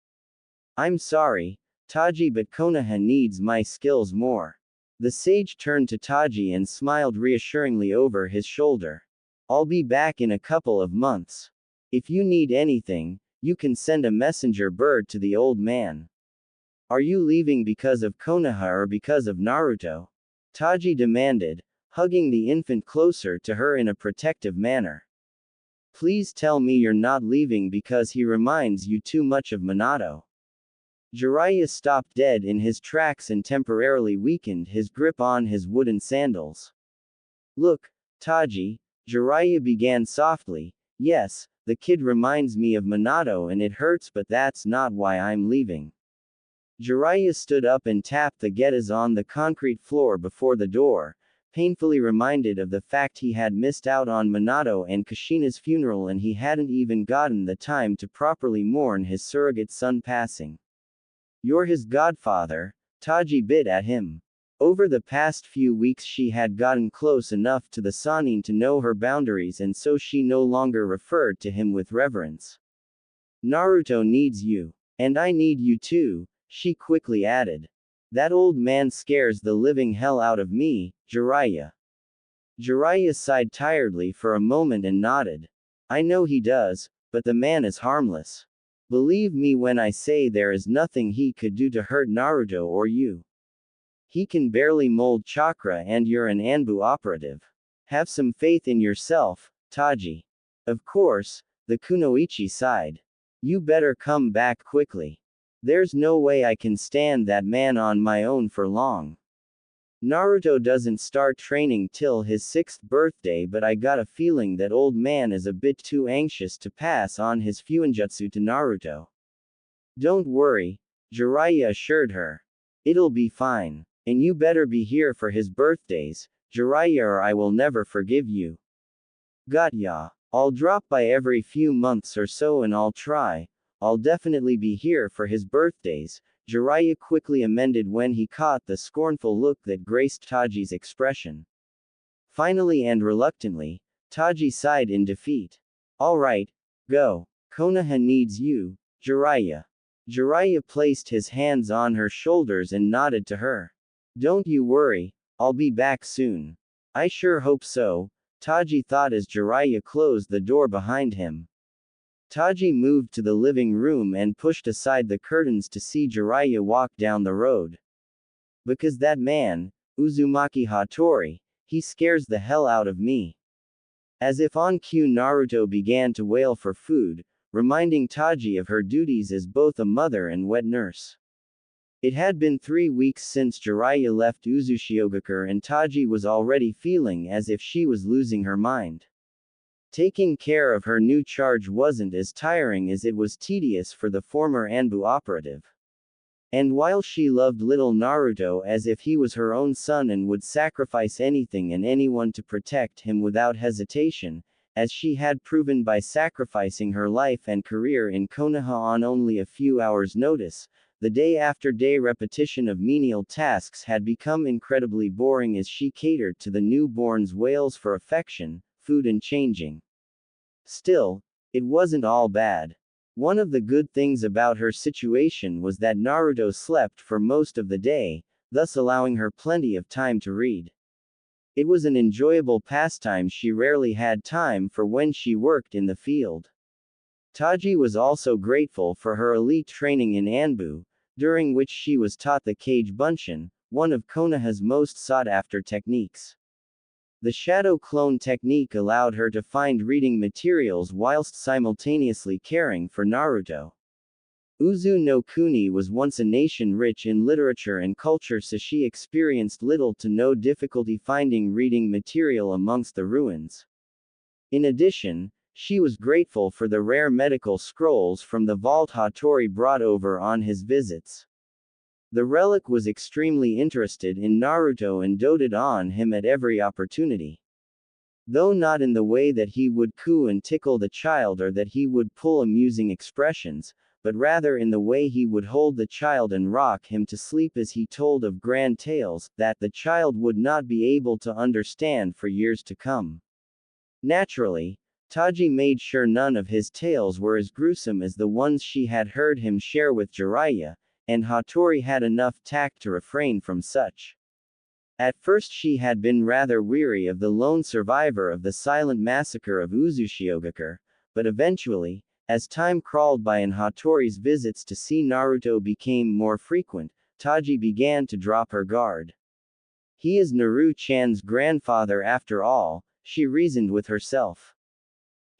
I'm sorry, Taji, but Konoha needs my skills more. The sage turned to Taji and smiled reassuringly over his shoulder. I'll be back in a couple of months. If you need anything, you can send a messenger bird to the old man. Are you leaving because of Konoha or because of Naruto? Taji demanded, hugging the infant closer to her in a protective manner. Please tell me you're not leaving because he reminds you too much of Minato. Jiraiya stopped dead in his tracks and temporarily weakened his grip on his wooden sandals. Look, Taji, Jiraiya began softly, yes, the kid reminds me of Minato and it hurts, but that's not why I'm leaving. Jiraiya stood up and tapped the getas on the concrete floor before the door, painfully reminded of the fact he had missed out on Minato and Kushina's funeral and he hadn't even gotten the time to properly mourn his surrogate son passing. You're his godfather, Taji bit at him. Over the past few weeks she had gotten close enough to the Sannin to know her boundaries and so she no longer referred to him with reverence. Naruto needs you. And I need you too, she quickly added. That old man scares the living hell out of me, Jiraiya. Jiraiya sighed tiredly for a moment and nodded. I know he does, but the man is harmless. Believe me when I say there is nothing he could do to hurt Naruto or you. He can barely mold chakra and you're an Anbu operative. Have some faith in yourself, Taji. Of course, the Kunoichi sighed. You better come back quickly. There's no way I can stand that man on my own for long. Naruto doesn't start training till his 6th birthday, but I got a feeling that old man is a bit too anxious to pass on his fuinjutsu to Naruto. Don't worry, Jiraiya assured her. It'll be fine. And you better be here for his birthdays, Jiraiya, or I will never forgive you. Got ya. I'll drop by every few months or so and I'll definitely be here for his birthdays, Jiraiya quickly amended when he caught the scornful look that graced Taji's expression. Finally and reluctantly, Taji sighed in defeat. Alright, go. Konoha needs you, Jiraiya. Jiraiya placed his hands on her shoulders and nodded to her. Don't you worry, I'll be back soon. I sure hope so, Taji thought as Jiraiya closed the door behind him. Taji moved to the living room and pushed aside the curtains to see Jiraiya walk down the road. Because that man, Uzumaki Hattori, he scares the hell out of me. As if on cue, Naruto began to wail for food, reminding Taji of her duties as both a mother and wet nurse. It had been 3 weeks since Jiraiya left Uzushiogakure and Taji was already feeling as if she was losing her mind. Taking care of her new charge wasn't as tiring as it was tedious for the former Anbu operative. And while she loved little Naruto as if he was her own son and would sacrifice anything and anyone to protect him without hesitation, as she had proven by sacrificing her life and career in Konoha on only a few hours' notice, the day-after-day repetition of menial tasks had become incredibly boring as she catered to the newborn's wails for affection, food and changing. Still, it wasn't all bad. One of the good things about her situation was that Naruto slept for most of the day, thus allowing her plenty of time to read. It was an enjoyable pastime she rarely had time for when she worked in the field. Taji was also grateful for her elite training in Anbu, during which she was taught the Kage Bunshin, one of Konoha's most sought-after techniques. The shadow clone technique allowed her to find reading materials whilst simultaneously caring for Naruto. Uzu no Kuni was once a nation rich in literature and culture, so she experienced little to no difficulty finding reading material amongst the ruins. In addition, she was grateful for the rare medical scrolls from the vault Hattori brought over on his visits. The relic was extremely interested in Naruto and doted on him at every opportunity. Though not in the way that he would coo and tickle the child or that he would pull amusing expressions, but rather in the way he would hold the child and rock him to sleep as he told of grand tales that the child would not be able to understand for years to come. Naturally, Taji made sure none of his tales were as gruesome as the ones she had heard him share with Jiraiya, and Hattori had enough tact to refrain from such. At first she had been rather weary of the lone survivor of the silent massacre of Uzushiogakure, but eventually, as time crawled by and Hattori's visits to see Naruto became more frequent, Taji began to drop her guard. He is Naru-chan's grandfather after all, she reasoned with herself.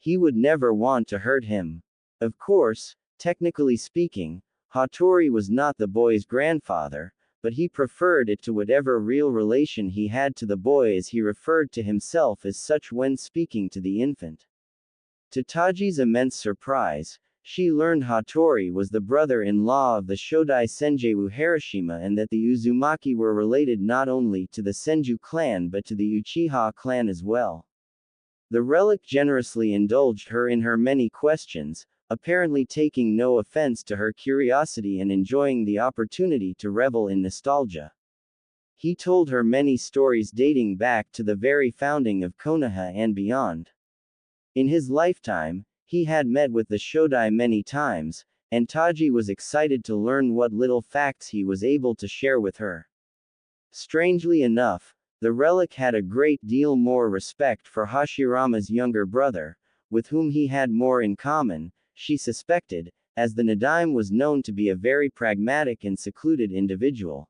He would never want to hurt him. Of course, technically speaking, Hattori was not the boy's grandfather, but he preferred it to whatever real relation he had to the boy, as he referred to himself as such when speaking to the infant. To Taji's immense surprise, she learned Hattori was the brother-in-law of the Shodai Senju Harashima and that the Uzumaki were related not only to the Senju clan but to the Uchiha clan as well. The relic generously indulged her in her many questions, apparently taking no offense to her curiosity and enjoying the opportunity to revel in nostalgia. He told her many stories dating back to the very founding of Konoha and beyond. In his lifetime, he had met with the Shodai many times, and Taji was excited to learn what little facts he was able to share with her. Strangely enough, the relic had a great deal more respect for Hashirama's younger brother, with whom he had more in common, she suspected, as the Nadaime was known to be a very pragmatic and secluded individual.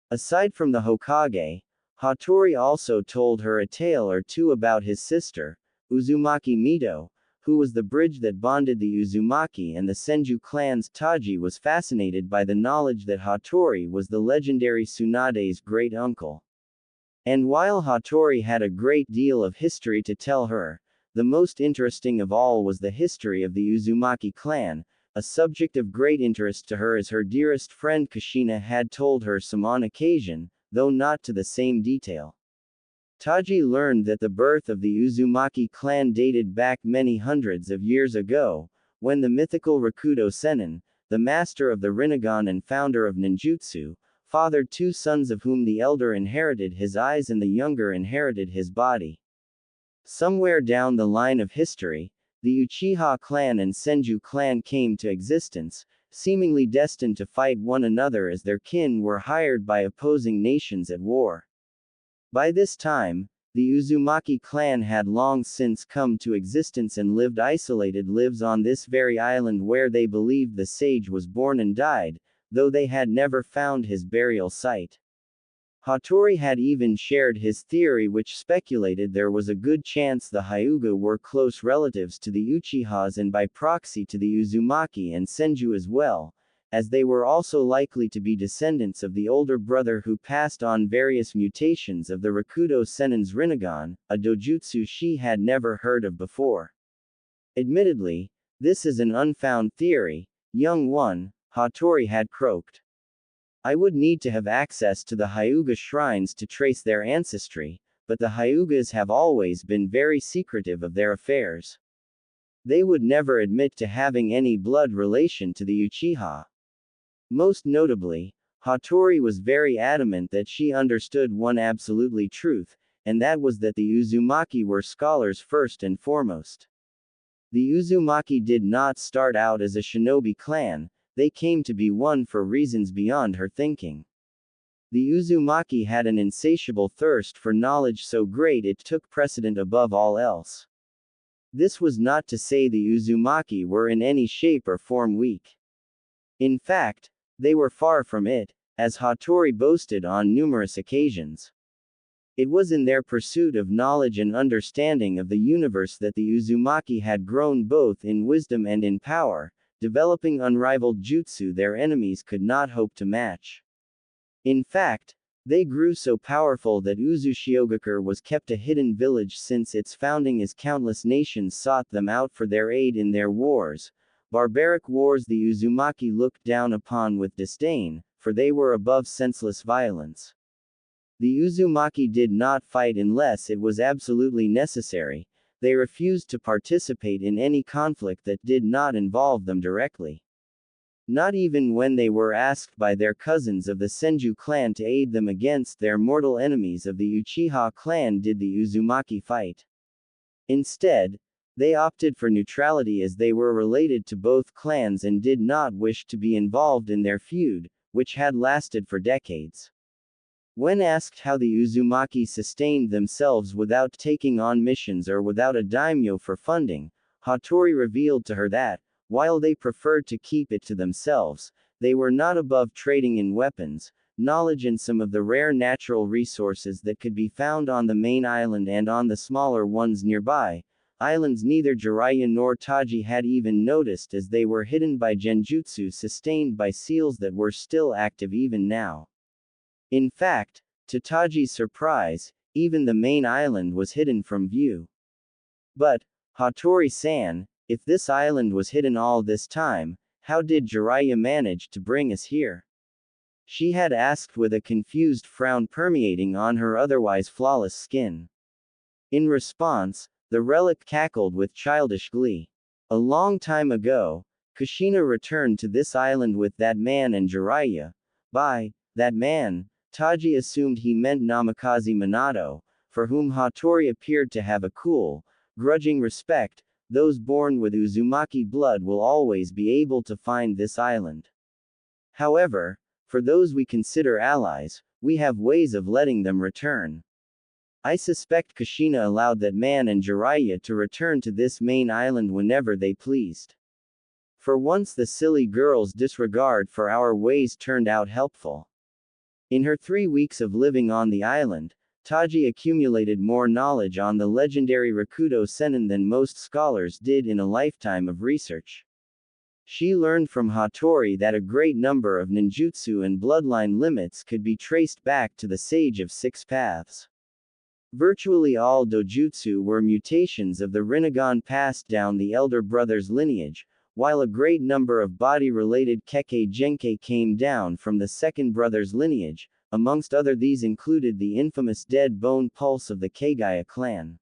Aside from the Hokage, Hattori also told her a tale or two about his sister, Uzumaki Mito, who was the bridge that bonded the Uzumaki and the Senju clans. Taji was fascinated by the knowledge that Hattori was the legendary Tsunade's great uncle. And while Hattori had a great deal of history to tell her, the most interesting of all was the history of the Uzumaki clan, a subject of great interest to her as her dearest friend Kushina had told her some on occasion, though not to the same detail. Taji learned that the birth of the Uzumaki clan dated back many hundreds of years ago, when the mythical Rakudo Sennin, the master of the Rinnegan and founder of ninjutsu, fathered two sons of whom the elder inherited his eyes and the younger inherited his body. Somewhere down the line of history, the Uchiha clan and Senju clan came to existence, seemingly destined to fight one another as their kin were hired by opposing nations at war. By this time, the Uzumaki clan had long since come to existence and lived isolated lives on this very island where they believed the sage was born and died, though they had never found his burial site. Hattori had even shared his theory, which speculated there was a good chance the Hyuga were close relatives to the Uchihas and by proxy to the Uzumaki and Senju as well, as they were also likely to be descendants of the older brother who passed on various mutations of the Rakudo Sennin's Rinnegan, a dojutsu she had never heard of before. Admittedly, this is an unfound theory, young one, Hattori had croaked. I would need to have access to the Hyuga shrines to trace their ancestry, but the Hyugas have always been very secretive of their affairs. They would never admit to having any blood relation to the Uchiha. Most notably, Hattori was very adamant that she understood one absolutely truth, and that was that the Uzumaki were scholars first and foremost. The Uzumaki did not start out as a shinobi clan, they came to be one for reasons beyond her thinking. The Uzumaki had an insatiable thirst for knowledge so great it took precedent above all else. This was not to say the Uzumaki were in any shape or form weak. In fact, they were far from it, as Hattori boasted on numerous occasions. It was in their pursuit of knowledge and understanding of the universe that the Uzumaki had grown both in wisdom and in power, developing unrivaled jutsu their enemies could not hope to match. In fact, they grew so powerful that Uzushiogakure was kept a hidden village since its founding as countless nations sought them out for their aid in their wars. Barbaric wars the Uzumaki looked down upon with disdain, for they were above senseless violence. The Uzumaki did not fight unless it was absolutely necessary. They refused to participate in any conflict that did not involve them directly. Not even when they were asked by their cousins of the Senju clan to aid them against their mortal enemies of the Uchiha clan did the Uzumaki fight. Instead, they opted for neutrality as they were related to both clans and did not wish to be involved in their feud, which had lasted for decades. When asked how the Uzumaki sustained themselves without taking on missions or without a daimyo for funding, Hattori revealed to her that, while they preferred to keep it to themselves, they were not above trading in weapons, knowledge and some of the rare natural resources that could be found on the main island and on the smaller ones nearby, islands neither Jiraiya nor Taji had even noticed as they were hidden by genjutsu sustained by seals that were still active even now. In fact, to Taji's surprise, even the main island was hidden from view. But, Hattori-san, if this island was hidden all this time, how did Jiraiya manage to bring us here? She had asked with a confused frown permeating on her otherwise flawless skin. In response, the relic cackled with childish glee. A long time ago, Kushina returned to this island with that man and Jiraiya. By that man, Taji assumed he meant Namikaze Minato, for whom Hattori appeared to have a cool, grudging respect. Those born with Uzumaki blood will always be able to find this island. However, for those we consider allies, we have ways of letting them return. I suspect Kushina allowed that man and Jiraiya to return to this main island whenever they pleased. For once the silly girl's disregard for our ways turned out helpful. In her 3 weeks of living on the island, Taji accumulated more knowledge on the legendary Rakudo Sennin than most scholars did in a lifetime of research. She learned from Hattori that a great number of ninjutsu and bloodline limits could be traced back to the Sage of Six Paths. Virtually all dojutsu were mutations of the Rinnegan passed down the elder brother's lineage, while a great number of body-related Kekkei Genkai came down from the second brother's lineage. Amongst other these included the infamous dead bone pulse of the Kagaya clan.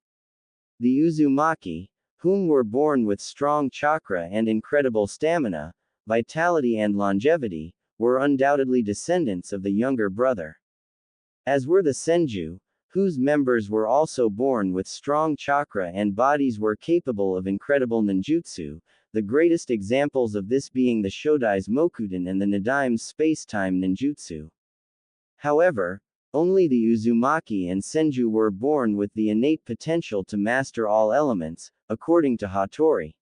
The Uzumaki, whom were born with strong chakra and incredible stamina, vitality and longevity, were undoubtedly descendants of the younger brother. As were the Senju, whose members were also born with strong chakra and bodies were capable of incredible ninjutsu, the greatest examples of this being the Shodai's Mokuden and the Nidaime's space-time ninjutsu. However, only the Uzumaki and Senju were born with the innate potential to master all elements, according to Hattori.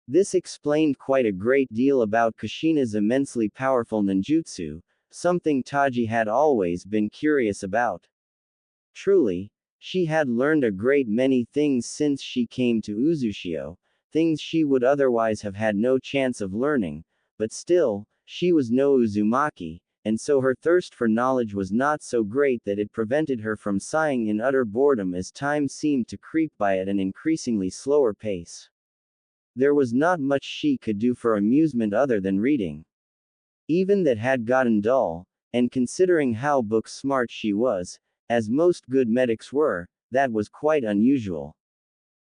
This explained quite a great deal about Kushina's immensely powerful ninjutsu, something Taji had always been curious about. Truly, she had learned a great many things since she came to Uzushio, things she would otherwise have had no chance of learning, but still, she was no Uzumaki, and so her thirst for knowledge was not so great that it prevented her from sighing in utter boredom as time seemed to creep by at an increasingly slower pace. There was not much she could do for amusement other than reading. Even that had gotten dull, and considering how book smart she was, as most good medics were, that was quite unusual.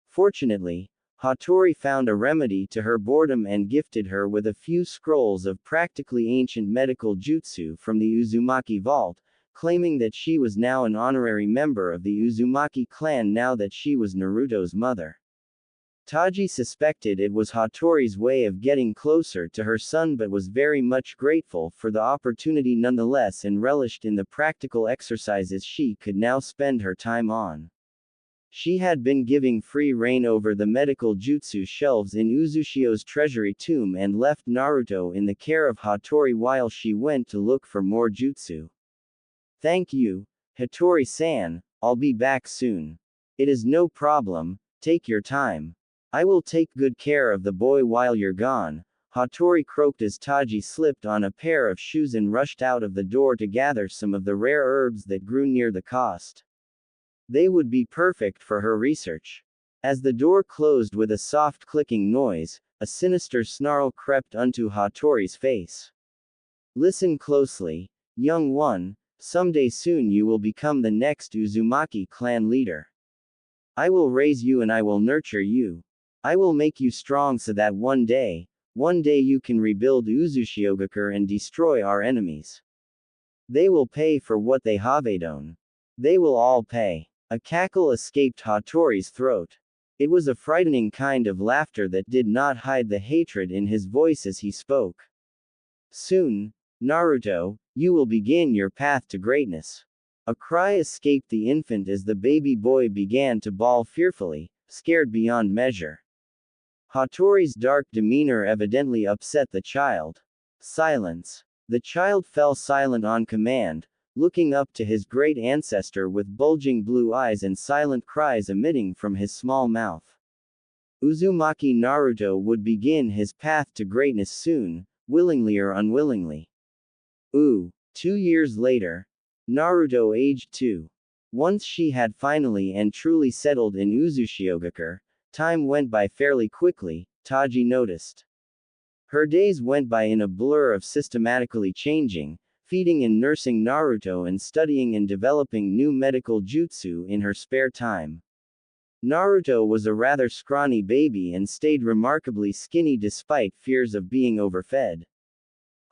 Fortunately, Hattori found a remedy to her boredom and gifted her with a few scrolls of practically ancient medical jutsu from the Uzumaki vault, claiming that she was now an honorary member of the Uzumaki clan now that she was Naruto's mother. Taji suspected it was Hattori's way of getting closer to her son but was very much grateful for the opportunity nonetheless and relished in the practical exercises she could now spend her time on. She had been giving free rein over the medical jutsu shelves in Uzushio's treasury tomb and left Naruto in the care of Hattori while she went to look for more jutsu. Thank you, Hattori-san, I'll be back soon. It is no problem, take your time. I will take good care of the boy while you're gone, Hattori croaked as Taji slipped on a pair of shoes and rushed out of the door to gather some of the rare herbs that grew near the coast. They would be perfect for her research. As the door closed with a soft clicking noise, a sinister snarl crept onto Hattori's face. Listen closely, young one, someday soon you will become the next Uzumaki clan leader. I will raise you and I will nurture you. I will make you strong so that one day you can rebuild Uzushiogakure and destroy our enemies. They will pay for what they have done. They will all pay. A cackle escaped Hattori's throat. It was a frightening kind of laughter that did not hide the hatred in his voice as he spoke. Soon, Naruto, you will begin your path to greatness. A cry escaped the infant as the baby boy began to bawl fearfully, scared beyond measure. Hattori's dark demeanor evidently upset the child. Silence. The child fell silent on command, looking up to his great ancestor with bulging blue eyes and silent cries emitting from his small mouth. Uzumaki Naruto would begin his path to greatness soon, willingly or unwillingly. 2 years later. Naruto aged 2. Once she had finally and truly settled in Uzushiogakure, time went by fairly quickly, Taji noticed. Her days went by in a blur of systematically changing, feeding and nursing Naruto and studying and developing new medical jutsu in her spare time. Naruto was a rather scrawny baby and stayed remarkably skinny despite fears of being overfed.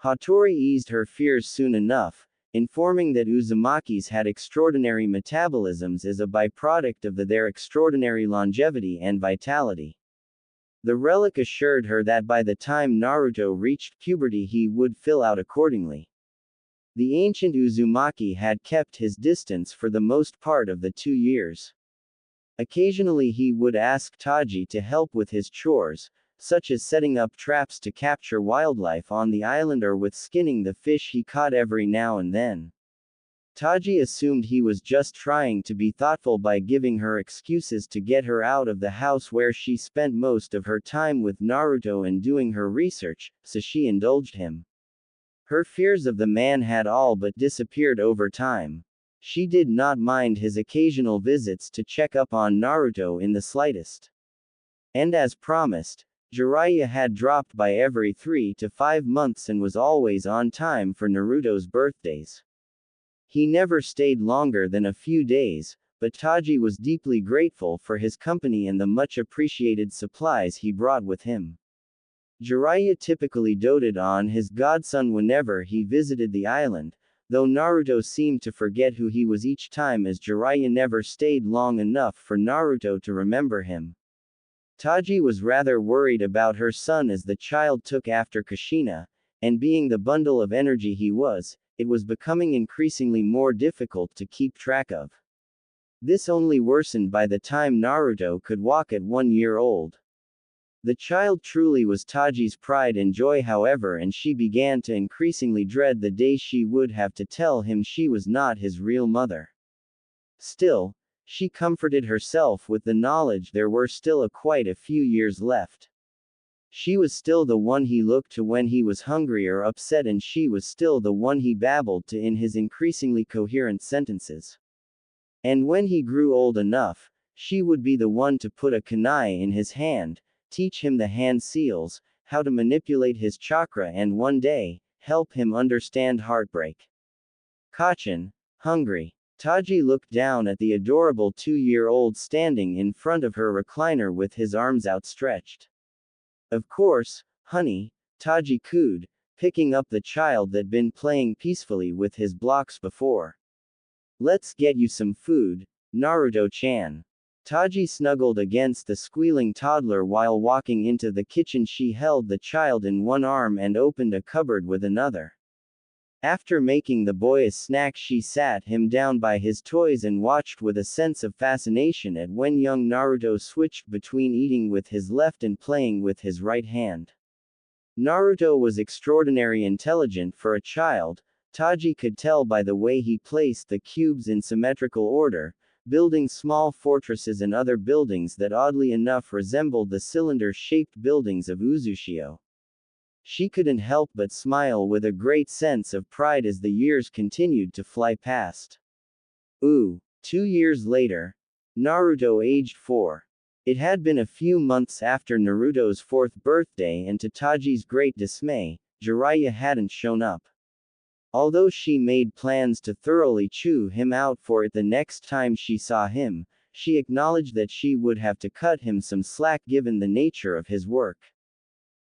Hattori eased her fears soon enough, informing that Uzumakis had extraordinary metabolisms as a byproduct of their extraordinary longevity and vitality. The relic assured her that by the time Naruto reached puberty he would fill out accordingly. The ancient Uzumaki had kept his distance for the most part of the 2 years. Occasionally he would ask Taji to help with his chores, such as setting up traps to capture wildlife on the island or with skinning the fish he caught every now and then. Taji assumed he was just trying to be thoughtful by giving her excuses to get her out of the house where she spent most of her time with Naruto and doing her research, so she indulged him. Her fears of the man had all but disappeared over time. She did not mind his occasional visits to check up on Naruto in the slightest. And as promised, Jiraiya had dropped by every 3 to 5 months and was always on time for Naruto's birthdays. He never stayed longer than a few days, but Taji was deeply grateful for his company and the much appreciated supplies he brought with him. Jiraiya typically doted on his godson whenever he visited the island, though Naruto seemed to forget who he was each time as Jiraiya never stayed long enough for Naruto to remember him. Taji was rather worried about her son as the child took after Kushina, and being the bundle of energy he was, it was becoming increasingly more difficult to keep track of. This only worsened by the time Naruto could walk at 1 year old. The child truly was Taji's pride and joy however, and she began to increasingly dread the day she would have to tell him she was not his real mother. Still, she comforted herself with the knowledge there were still quite a few years left. She was still the one he looked to when he was hungry or upset, and she was still the one he babbled to in his increasingly coherent sentences. And when he grew old enough, she would be the one to put a kunai in his hand, teach him the hand seals, how to manipulate his chakra, and one day, help him understand heartbreak. Kacchan, hungry. Taji looked down at the adorable 2-year-old standing in front of her recliner with his arms outstretched. Of course, honey, Taji cooed, picking up the child that'd been playing peacefully with his blocks before. Let's get you some food, Naruto-chan. Taji snuggled against the squealing toddler while walking into the kitchen. She held the child in one arm and opened a cupboard with another. After making the boy a snack, she sat him down by his toys and watched with a sense of fascination at when young Naruto switched between eating with his left and playing with his right hand. Naruto was extraordinarily intelligent for a child. Taji could tell by the way he placed the cubes in symmetrical order, building small fortresses and other buildings that oddly enough resembled the cylinder-shaped buildings of Uzushio. She couldn't help but smile with a great sense of pride as the years continued to fly past. 2 years later. Naruto aged 4. It had been a few months after Naruto's 4th birthday, and to Taji's great dismay, Jiraiya hadn't shown up. Although she made plans to thoroughly chew him out for it the next time she saw him, she acknowledged that she would have to cut him some slack given the nature of his work.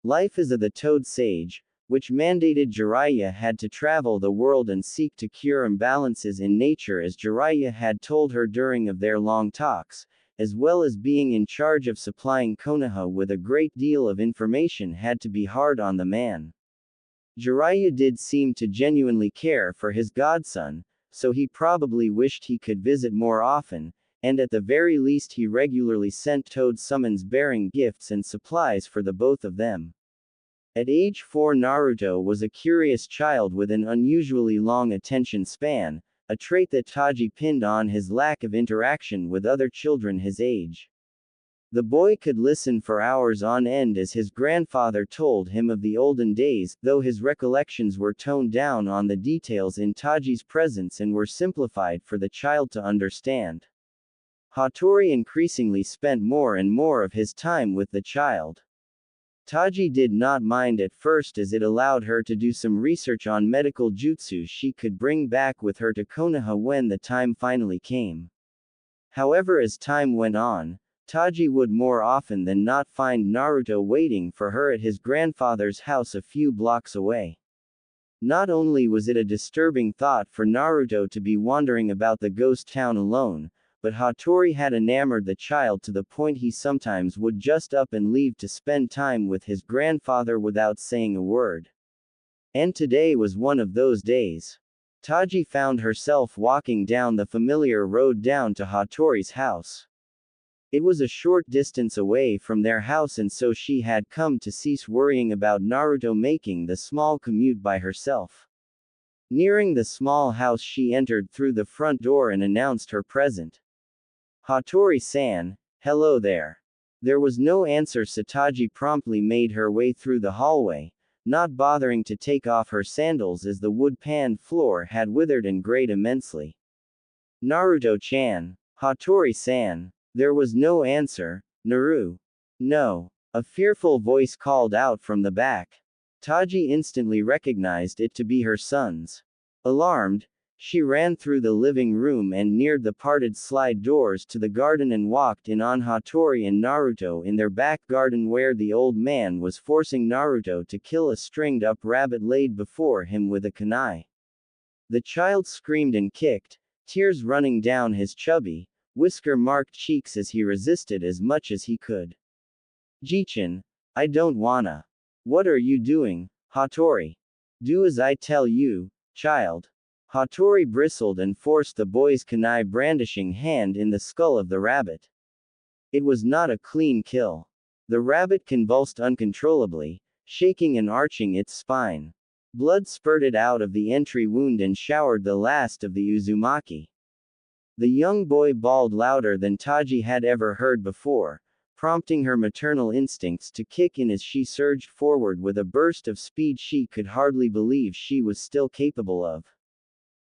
Life as the Toad Sage, which mandated Jiraiya had to travel the world and seek to cure imbalances in nature, as Jiraiya had told her during of their long talks, as well as being in charge of supplying Konoha with a great deal of information, had to be hard on the man. Jiraiya did seem to genuinely care for his godson, so he probably wished he could visit more often, and at the very least he regularly sent toad summons bearing gifts and supplies for the both of them. At age 4, Naruto was a curious child with an unusually long attention span, a trait that Taji pinned on his lack of interaction with other children his age. The boy could listen for hours on end as his grandfather told him of the olden days, though his recollections were toned down on the details in Taji's presence and were simplified for the child to understand. Hattori increasingly spent more and more of his time with the child. Taji did not mind at first, as it allowed her to do some research on medical jutsu she could bring back with her to Konoha when the time finally came. However, as time went on, Taji would more often than not find Naruto waiting for her at his grandfather's house a few blocks away. Not only was it a disturbing thought for Naruto to be wandering about the ghost town alone, but Hattori had enamored the child to the point he sometimes would just up and leave to spend time with his grandfather without saying a word. And today was one of those days. Taji found herself walking down the familiar road down to Hattori's house. It was a short distance away from their house, and so she had come to cease worrying about Naruto making the small commute by herself. Nearing the small house, she entered through the front door and announced her present. "Hattori-san, hello there." There was no answer, so Taji promptly made her way through the hallway, not bothering to take off her sandals as the wood-paned floor had withered and grayed immensely. "Naruto-chan." "Hattori-san." There was no answer. "Naru." "No." A fearful voice called out from the back. Taji instantly recognized it to be her son's. Alarmed, she ran through the living room and neared the parted slide doors to the garden and walked in on Hattori and Naruto in their back garden, where the old man was forcing Naruto to kill a stringed-up rabbit laid before him with a kunai. The child screamed and kicked, tears running down his chubby, whisker-marked cheeks as he resisted as much as he could. "Jichin, I don't wanna." "What are you doing, Hattori?" "Do as I tell you, child." Hattori bristled and forced the boy's kunai brandishing hand in the skull of the rabbit. It was not a clean kill. The rabbit convulsed uncontrollably, shaking and arching its spine. Blood spurted out of the entry wound and showered the last of the Uzumaki. The young boy bawled louder than Taji had ever heard before, prompting her maternal instincts to kick in as she surged forward with a burst of speed she could hardly believe she was still capable of.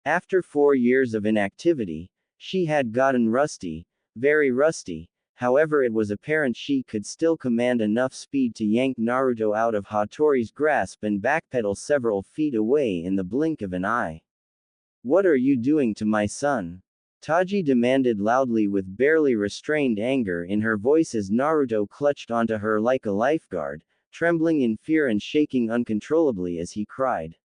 After 4 years of inactivity, she had gotten rusty, very rusty. However, it was apparent she could still command enough speed to yank Naruto out of Hattori's grasp and backpedal several feet away in the blink of an eye. "What are you doing to my son?" Taji demanded loudly with barely restrained anger in her voice as Naruto clutched onto her like a lifeguard, trembling in fear and shaking uncontrollably as he cried.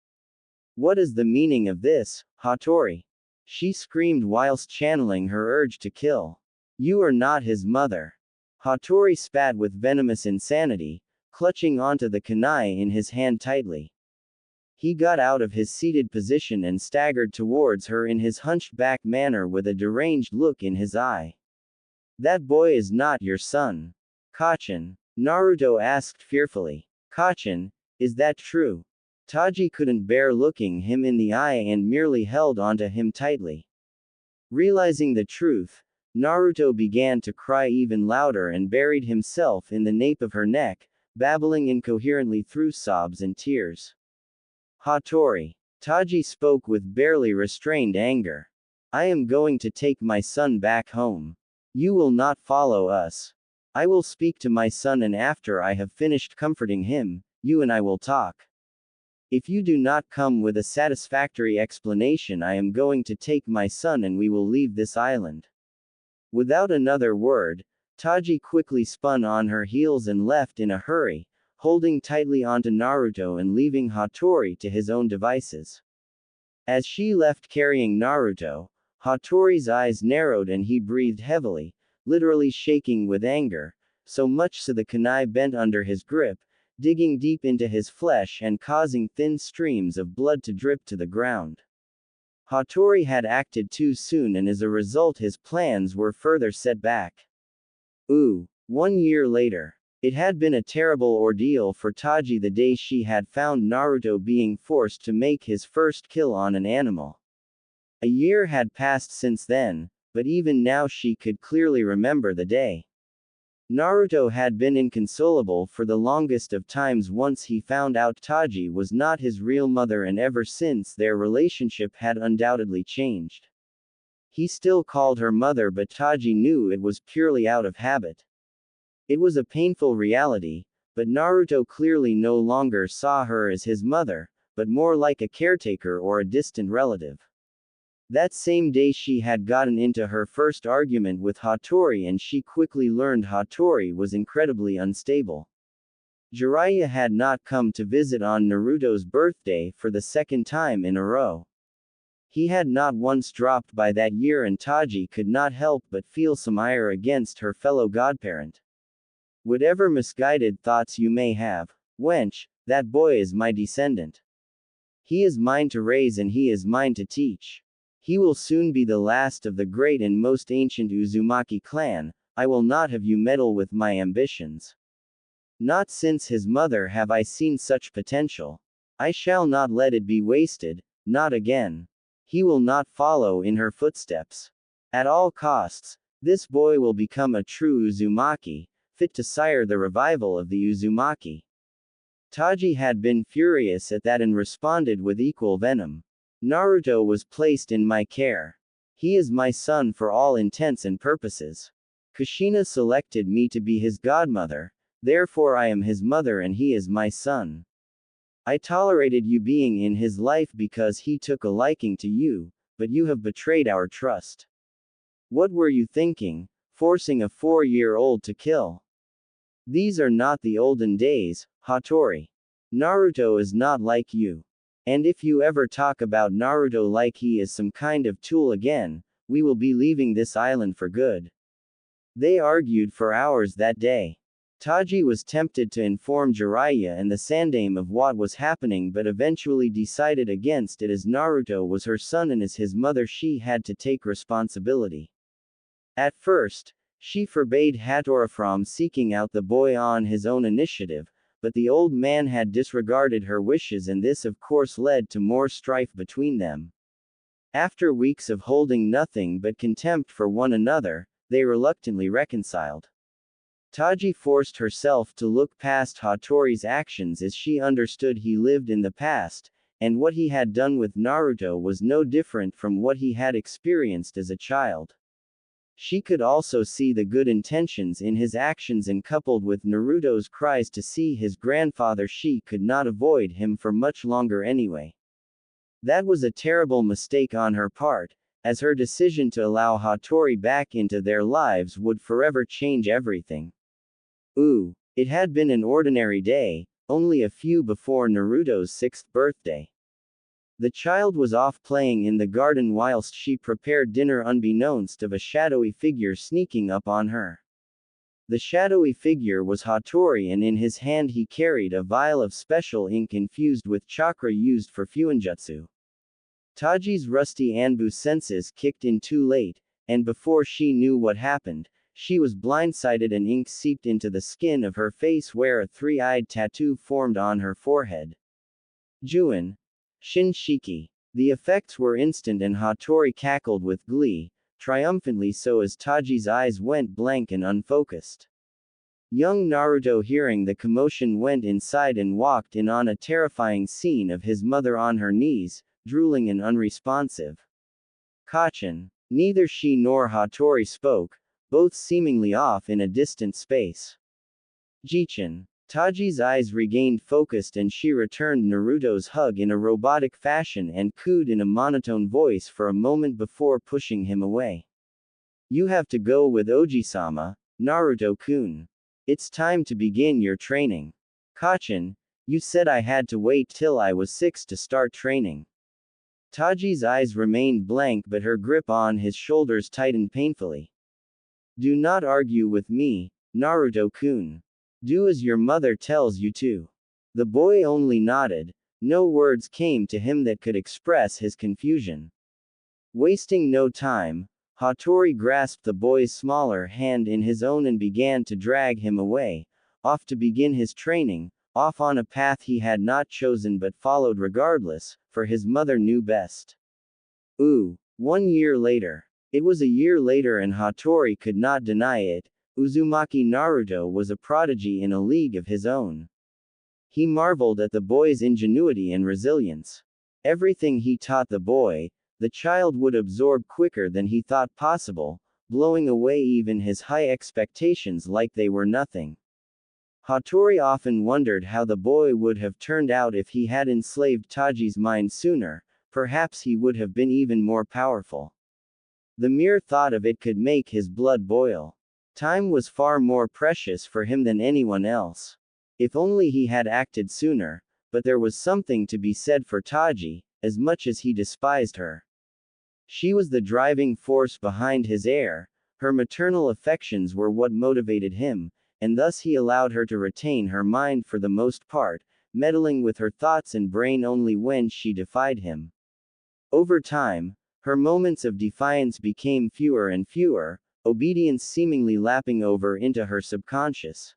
"What is the meaning of this, Hattori?" she screamed whilst channeling her urge to kill. "You are not his mother." Hattori spat with venomous insanity, clutching onto the kunai in his hand tightly. He got out of his seated position and staggered towards her in his hunched back manner with a deranged look in his eye. That boy is not your son. Kachin? Naruto asked fearfully. Kachin, is that true? Taji couldn't bear looking him in the eye and merely held onto him tightly. Realizing the truth, Naruto began to cry even louder and buried himself in the nape of her neck, babbling incoherently through sobs and tears. Hattori. Taji spoke with barely restrained anger. I am going to take my son back home. You will not follow us. I will speak to my son, and after I have finished comforting him, you and I will talk. If you do not come with a satisfactory explanation, I am going to take my son and we will leave this island. Without another word, Taji quickly spun on her heels and left in a hurry, holding tightly onto Naruto and leaving Hattori to his own devices. As she left carrying Naruto, Hattori's eyes narrowed and he breathed heavily, literally shaking with anger, so much so the kunai bent under his grip, digging deep into his flesh and causing thin streams of blood to drip to the ground. Hattori had acted too soon, and as a result his plans were further set back. 1 year later. It had been a terrible ordeal for Taji the day she had found Naruto being forced to make his first kill on an animal. A year had passed since then, but even now she could clearly remember the day. Naruto had been inconsolable for the longest of times once he found out Taji was not his real mother, and ever since their relationship had undoubtedly changed. He still called her mother, but Taji knew it was purely out of habit. It was a painful reality, but Naruto clearly no longer saw her as his mother, but more like a caretaker or a distant relative. That same day she had gotten into her first argument with Hattori, and she quickly learned Hattori was incredibly unstable. Jiraiya had not come to visit on Naruto's birthday for the second time in a row. He had not once dropped by that year, and Taji could not help but feel some ire against her fellow godparent. Whatever misguided thoughts you may have, wench, that boy is my descendant. He is mine to raise and he is mine to teach. He will soon be the last of the great and most ancient Uzumaki clan. I will not have you meddle with my ambitions. Not since his mother have I seen such potential. I shall not let it be wasted, not again. He will not follow in her footsteps. At all costs, this boy will become a true Uzumaki, fit to sire the revival of the Uzumaki. Taji had been furious at that and responded with equal venom. Naruto was placed in my care. He is my son for all intents and purposes. Kushina selected me to be his godmother, therefore I am his mother and he is my son. I tolerated you being in his life because he took a liking to you, but you have betrayed our trust. What were you thinking, forcing a 4-year-old to kill? These are not the olden days, Hattori. Naruto is not like you. And if you ever talk about Naruto like he is some kind of tool again, we will be leaving this island for good. They argued for hours that day. Taji was tempted to inform Jiraiya and the Sandaime of what was happening, but eventually decided against it, as Naruto was her son and as his mother she had to take responsibility. At first, she forbade Hattori from seeking out the boy on his own initiative, but the old man had disregarded her wishes, and this of course led to more strife between them. After weeks of holding nothing but contempt for one another, they reluctantly reconciled. Taji forced herself to look past Hattori's actions as she understood he lived in the past, and what he had done with Naruto was no different from what he had experienced as a child. She could also see the good intentions in his actions, and coupled with Naruto's cries to see his grandfather, she could not avoid him for much longer anyway. That was a terrible mistake on her part, as her decision to allow Hattori back into their lives would forever change everything. It had been an ordinary day, only a few before Naruto's 6th birthday. The child was off playing in the garden whilst she prepared dinner, unbeknownst of a shadowy figure sneaking up on her. The shadowy figure was Hattori, and in his hand he carried a vial of special ink infused with chakra used for fuinjutsu. Taji's rusty Anbu senses kicked in too late, and before she knew what happened, she was blindsided and ink seeped into the skin of her face where a three-eyed tattoo formed on her forehead. Juin. Shinshiki. The effects were instant and Hattori cackled with glee, triumphantly so as Taji's eyes went blank and unfocused. Young Naruto, hearing the commotion, went inside and walked in on a terrifying scene of his mother on her knees, drooling and unresponsive. Kacchan. Neither she nor Hattori spoke, both seemingly off in a distant space. Jichin. Taji's eyes regained focus and she returned Naruto's hug in a robotic fashion and cooed in a monotone voice for a moment before pushing him away. You have to go with Oji-sama, Naruto-kun. It's time to begin your training. Kacchan, you said I had to wait till I was 6 to start training. Taji's eyes remained blank but her grip on his shoulders tightened painfully. Do not argue with me, Naruto-kun. Do as your mother tells you to. The boy only nodded. No words came to him that could express his confusion. Wasting no time, Hattori grasped the boy's smaller hand in his own and began to drag him away, off to begin his training, off on a path he had not chosen but followed regardless, for his mother knew best. 1 year later. It was a year later and Hattori could not deny it. Uzumaki Naruto was a prodigy in a league of his own. He marveled at the boy's ingenuity and resilience. Everything he taught the boy, the child would absorb quicker than he thought possible, blowing away even his high expectations like they were nothing. Hattori often wondered how the boy would have turned out if he had enslaved Taji's mind sooner. Perhaps he would have been even more powerful. The mere thought of it could make his blood boil. Time was far more precious for him than anyone else. If only he had acted sooner, but there was something to be said for Taji, as much as he despised her. She was the driving force behind his heir, her maternal affections were what motivated him, and thus he allowed her to retain her mind for the most part, meddling with her thoughts and brain only when she defied him. Over time, her moments of defiance became fewer and fewer, obedience seemingly lapping over into her subconscious.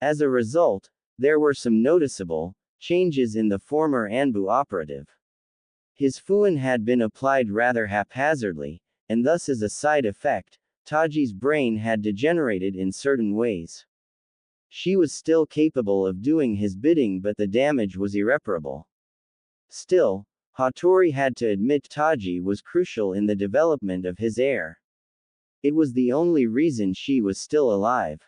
As a result, there were some noticeable changes in the former Anbu operative. His fuin had been applied rather haphazardly, and thus as a side effect, Taji's brain had degenerated in certain ways. She was still capable of doing his bidding but the damage was irreparable. Still, Hattori had to admit Taji was crucial in the development of his heir. It was the only reason she was still alive.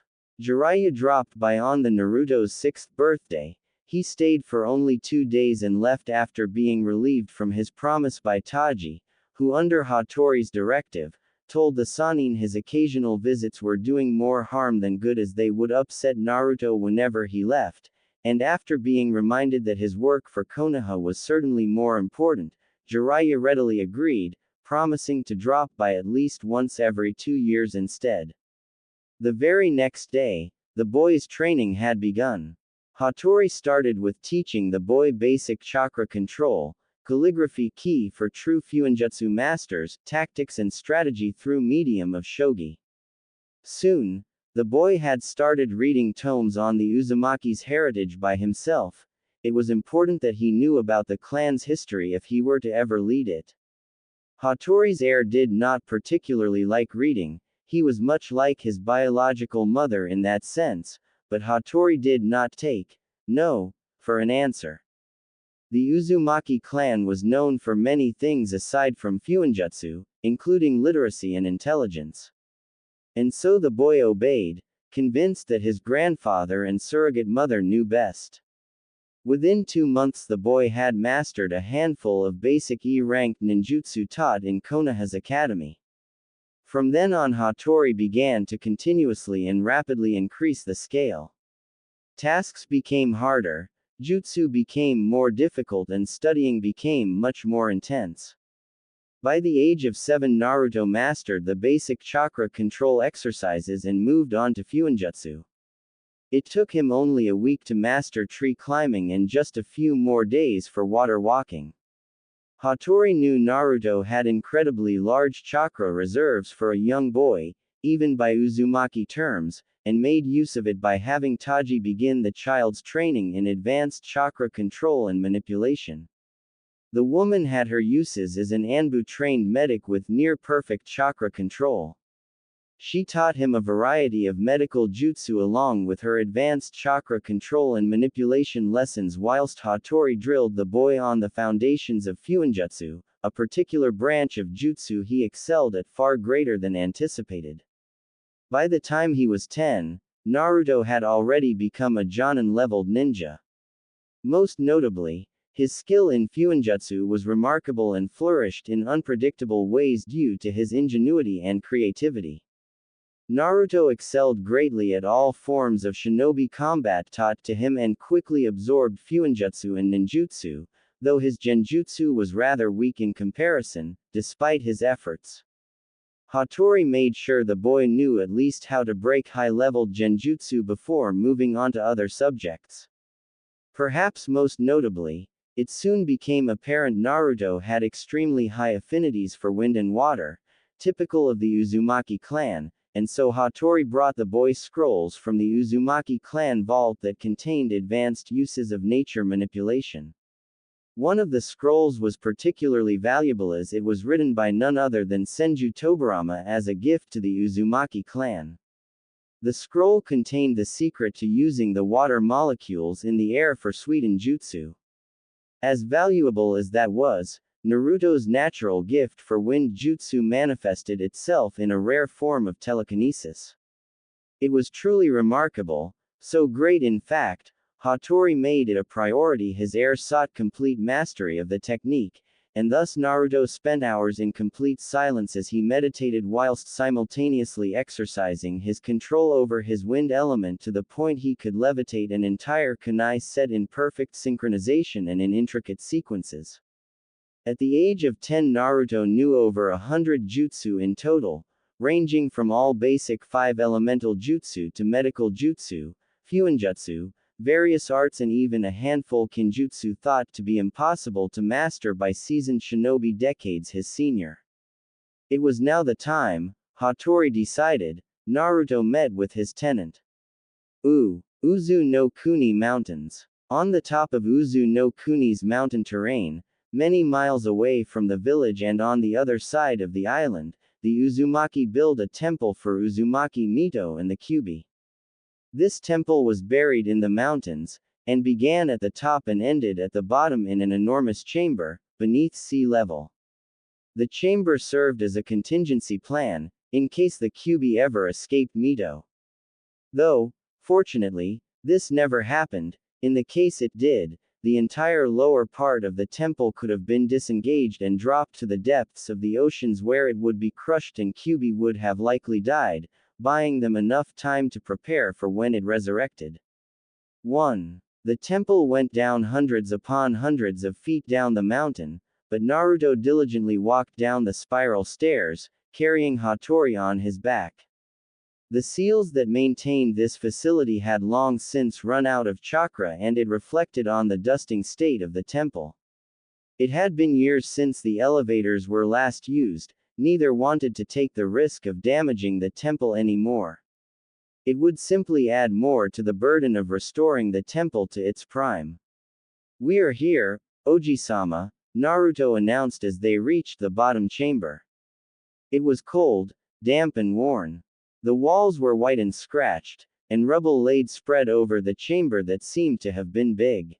Jiraiya dropped by on the Naruto's 6th birthday. He stayed for only 2 days and left after being relieved from his promise by Taji, who under Hattori's directive, told the Sannin his occasional visits were doing more harm than good as they would upset Naruto whenever he left, and after being reminded that his work for Konoha was certainly more important, Jiraiya readily agreed, promising to drop by at least once every 2 years instead. The very next day, the boy's training had begun. Hattori started with teaching the boy basic chakra control, calligraphy key for true fuinjutsu masters, tactics and strategy through medium of shogi. Soon, the boy had started reading tomes on the Uzumaki's heritage by himself. It was important that he knew about the clan's history if he were to ever lead it. Hattori's heir did not particularly like reading, he was much like his biological mother in that sense, but Hattori did not take no for an answer. The Uzumaki clan was known for many things aside from fuinjutsu, including literacy and intelligence. And so the boy obeyed, convinced that his grandfather and surrogate mother knew best. Within 2 months the boy had mastered a handful of basic E-ranked ninjutsu taught in Konoha's academy. From then on Hattori began to continuously and rapidly increase the scale. Tasks became harder, jutsu became more difficult and studying became much more intense. By the age of 7, Naruto mastered the basic chakra control exercises and moved on to Fuinjutsu. It took him only a week to master tree climbing and just a few more days for water walking. Hattori knew Naruto had incredibly large chakra reserves for a young boy, even by Uzumaki terms, and made use of it by having Taji begin the child's training in advanced chakra control and manipulation. The woman had her uses as an Anbu-trained medic with near-perfect chakra control. She taught him a variety of medical jutsu along with her advanced chakra control and manipulation lessons whilst Hattori drilled the boy on the foundations of Fuinjutsu, a particular branch of jutsu he excelled at far greater than anticipated. By the time he was 10, Naruto had already become a Jonin-leveled ninja. Most notably, his skill in Fuinjutsu was remarkable and flourished in unpredictable ways due to his ingenuity and creativity. Naruto excelled greatly at all forms of shinobi combat taught to him and quickly absorbed Fuinjutsu and ninjutsu, though his genjutsu was rather weak in comparison, despite his efforts. Hattori made sure the boy knew at least how to break high-level genjutsu before moving on to other subjects. Perhaps most notably, it soon became apparent Naruto had extremely high affinities for wind and water, typical of the Uzumaki clan, and so Hattori brought the boy scrolls from the Uzumaki clan vault that contained advanced uses of nature manipulation. One of the scrolls was particularly valuable as it was written by none other than Senju Tobirama as a gift to the Uzumaki clan. The scroll contained the secret to using the water molecules in the air for Suiten Jutsu. As valuable as that was, Naruto's natural gift for wind jutsu manifested itself in a rare form of telekinesis. It was truly remarkable, so great in fact, Hattori made it a priority his heir sought complete mastery of the technique, and thus Naruto spent hours in complete silence as he meditated whilst simultaneously exercising his control over his wind element to the point he could levitate an entire kunai set in perfect synchronization and in intricate sequences. At the age of 10, Naruto knew over 100 jutsu in total, ranging from all basic 5 elemental jutsu to medical jutsu, fuinjutsu, various arts and even a handful kinjutsu thought to be impossible to master by seasoned shinobi decades his senior. It was now the time, Hattori decided. Naruto met with his tenant. Uzu no Kuni Mountains. On the top of Uzu no Kuni's mountain terrain, many miles away from the village and on the other side of the island, the Uzumaki built a temple for Uzumaki Mito and the Kyubi. This temple was buried in the mountains, and began at the top and ended at the bottom in an enormous chamber, beneath sea level. The chamber served as a contingency plan, in case the Kyubi ever escaped Mito. Though, fortunately, this never happened. In the case it did, the entire lower part of the temple could have been disengaged and dropped to the depths of the oceans where it would be crushed and Kyubi would have likely died, buying them enough time to prepare for when it resurrected. 1. The temple went down hundreds upon hundreds of feet down the mountain, but Naruto diligently walked down the spiral stairs, carrying Hattori on his back. The seals that maintained this facility had long since run out of chakra and it reflected on the dusting state of the temple. It had been years since the elevators were last used. Neither wanted to take the risk of damaging the temple anymore. It would simply add more to the burden of restoring the temple to its prime. "We are here, Oji-sama," Naruto announced as they reached the bottom chamber. It was cold, damp and worn. The walls were white and scratched, and rubble laid spread over the chamber that seemed to have been big.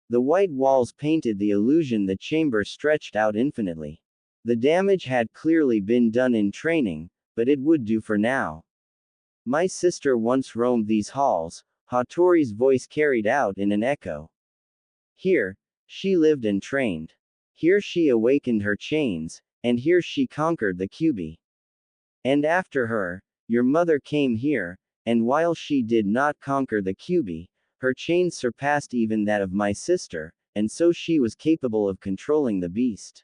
The white walls painted the illusion the chamber stretched out infinitely. The damage had clearly been done in training, but it would do for now. "My sister once roamed these halls," Hattori's voice carried out in an echo. "Here, she lived and trained. Here she awakened her chains, and here she conquered the Kyubi. And after her, your mother came here, and while she did not conquer the Kyubi, her chains surpassed even that of my sister, and so she was capable of controlling the beast.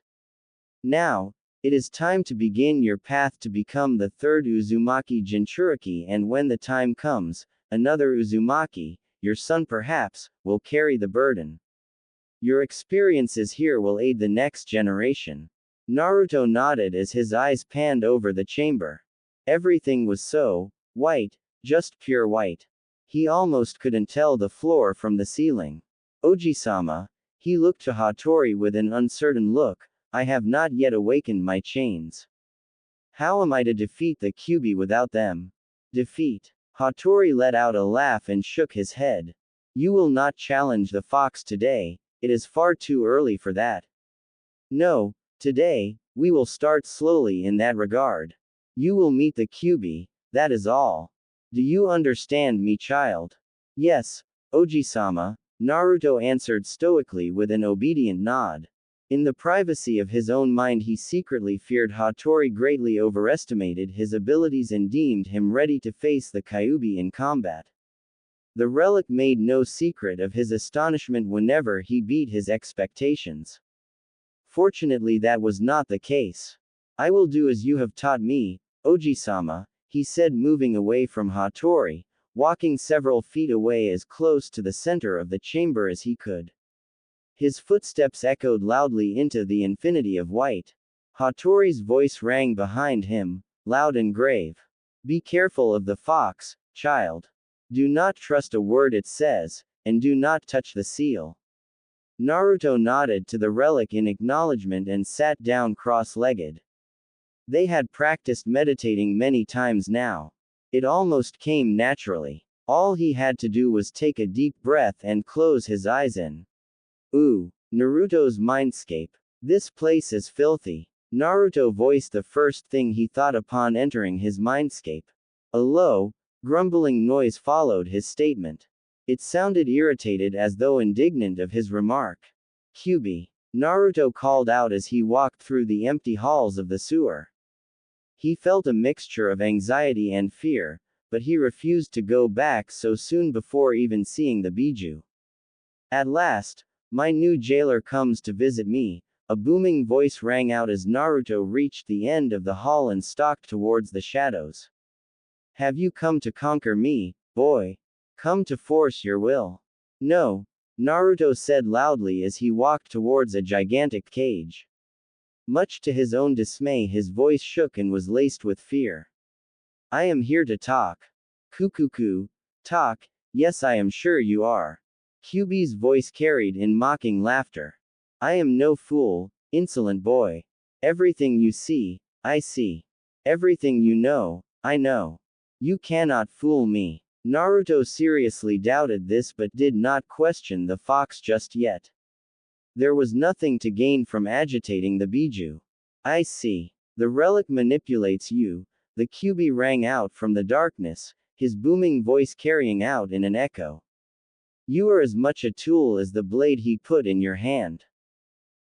Now, It is time to begin your path to become the third Uzumaki Jinchuriki, and when the time comes, another Uzumaki, your son perhaps, will carry the burden. Your experiences here will aid the next generation. Naruto nodded as his eyes panned over the chamber. Everything was so white, just pure white. He almost couldn't tell the floor from the ceiling. Oji-sama, he looked to Hattori with an uncertain look. I have not yet awakened my chains. How am I to defeat the Kyuubi without them? Defeat? Hattori let out a laugh and shook his head. You will not challenge the fox today, it is far too early for that. No, today, we will start slowly in that regard. You will meet the Kyuubi, that is all. Do you understand me, child? Yes, Oji-sama, Naruto answered stoically with an obedient nod. In the privacy of his own mind, he secretly feared Hattori greatly overestimated his abilities and deemed him ready to face the Kyuubi in combat. The relic made no secret of his astonishment whenever he beat his expectations. Fortunately, that was not the case. I will do as you have taught me, Oji-sama, he said, moving away from Hattori, walking several feet away as close to the center of the chamber as he could. His footsteps echoed loudly into the infinity of white. Hattori's voice rang behind him, loud and grave. Be careful of the fox, child. Do not trust a word it says, and do not touch the seal. Naruto nodded to the relic in acknowledgement and sat down cross-legged. They had practiced meditating many times now. It almost came naturally. All he had to do was take a deep breath and close his eyes in. Ooh, Naruto's mindscape. This place is filthy. Naruto voiced the first thing he thought upon entering his mindscape. A low, grumbling noise followed his statement. It sounded irritated, as though indignant of his remark. Kyuubi, Naruto called out as he walked through the empty halls of the sewer. He felt a mixture of anxiety and fear, but he refused to go back so soon before even seeing the Biju. At last, my new jailer comes to visit me, a booming voice rang out as Naruto reached the end of the hall and stalked towards the shadows. Have you come to conquer me, boy? Come to force your will? No, Naruto said loudly as he walked towards a gigantic cage. Much to his own dismay, his voice shook and was laced with fear. I am here to talk. Kukuku, talk, yes, I am sure you are. Kyuubi's voice carried in mocking laughter. I am no fool, insolent boy. Everything you see, I see. Everything you know, I know. You cannot fool me. Naruto seriously doubted this but did not question the fox just yet. There was nothing to gain from agitating the Biju. I see. The relic manipulates you, the Kyuubi rang out from the darkness, his booming voice carrying out in an echo. You are as much a tool as the blade he put in your hand.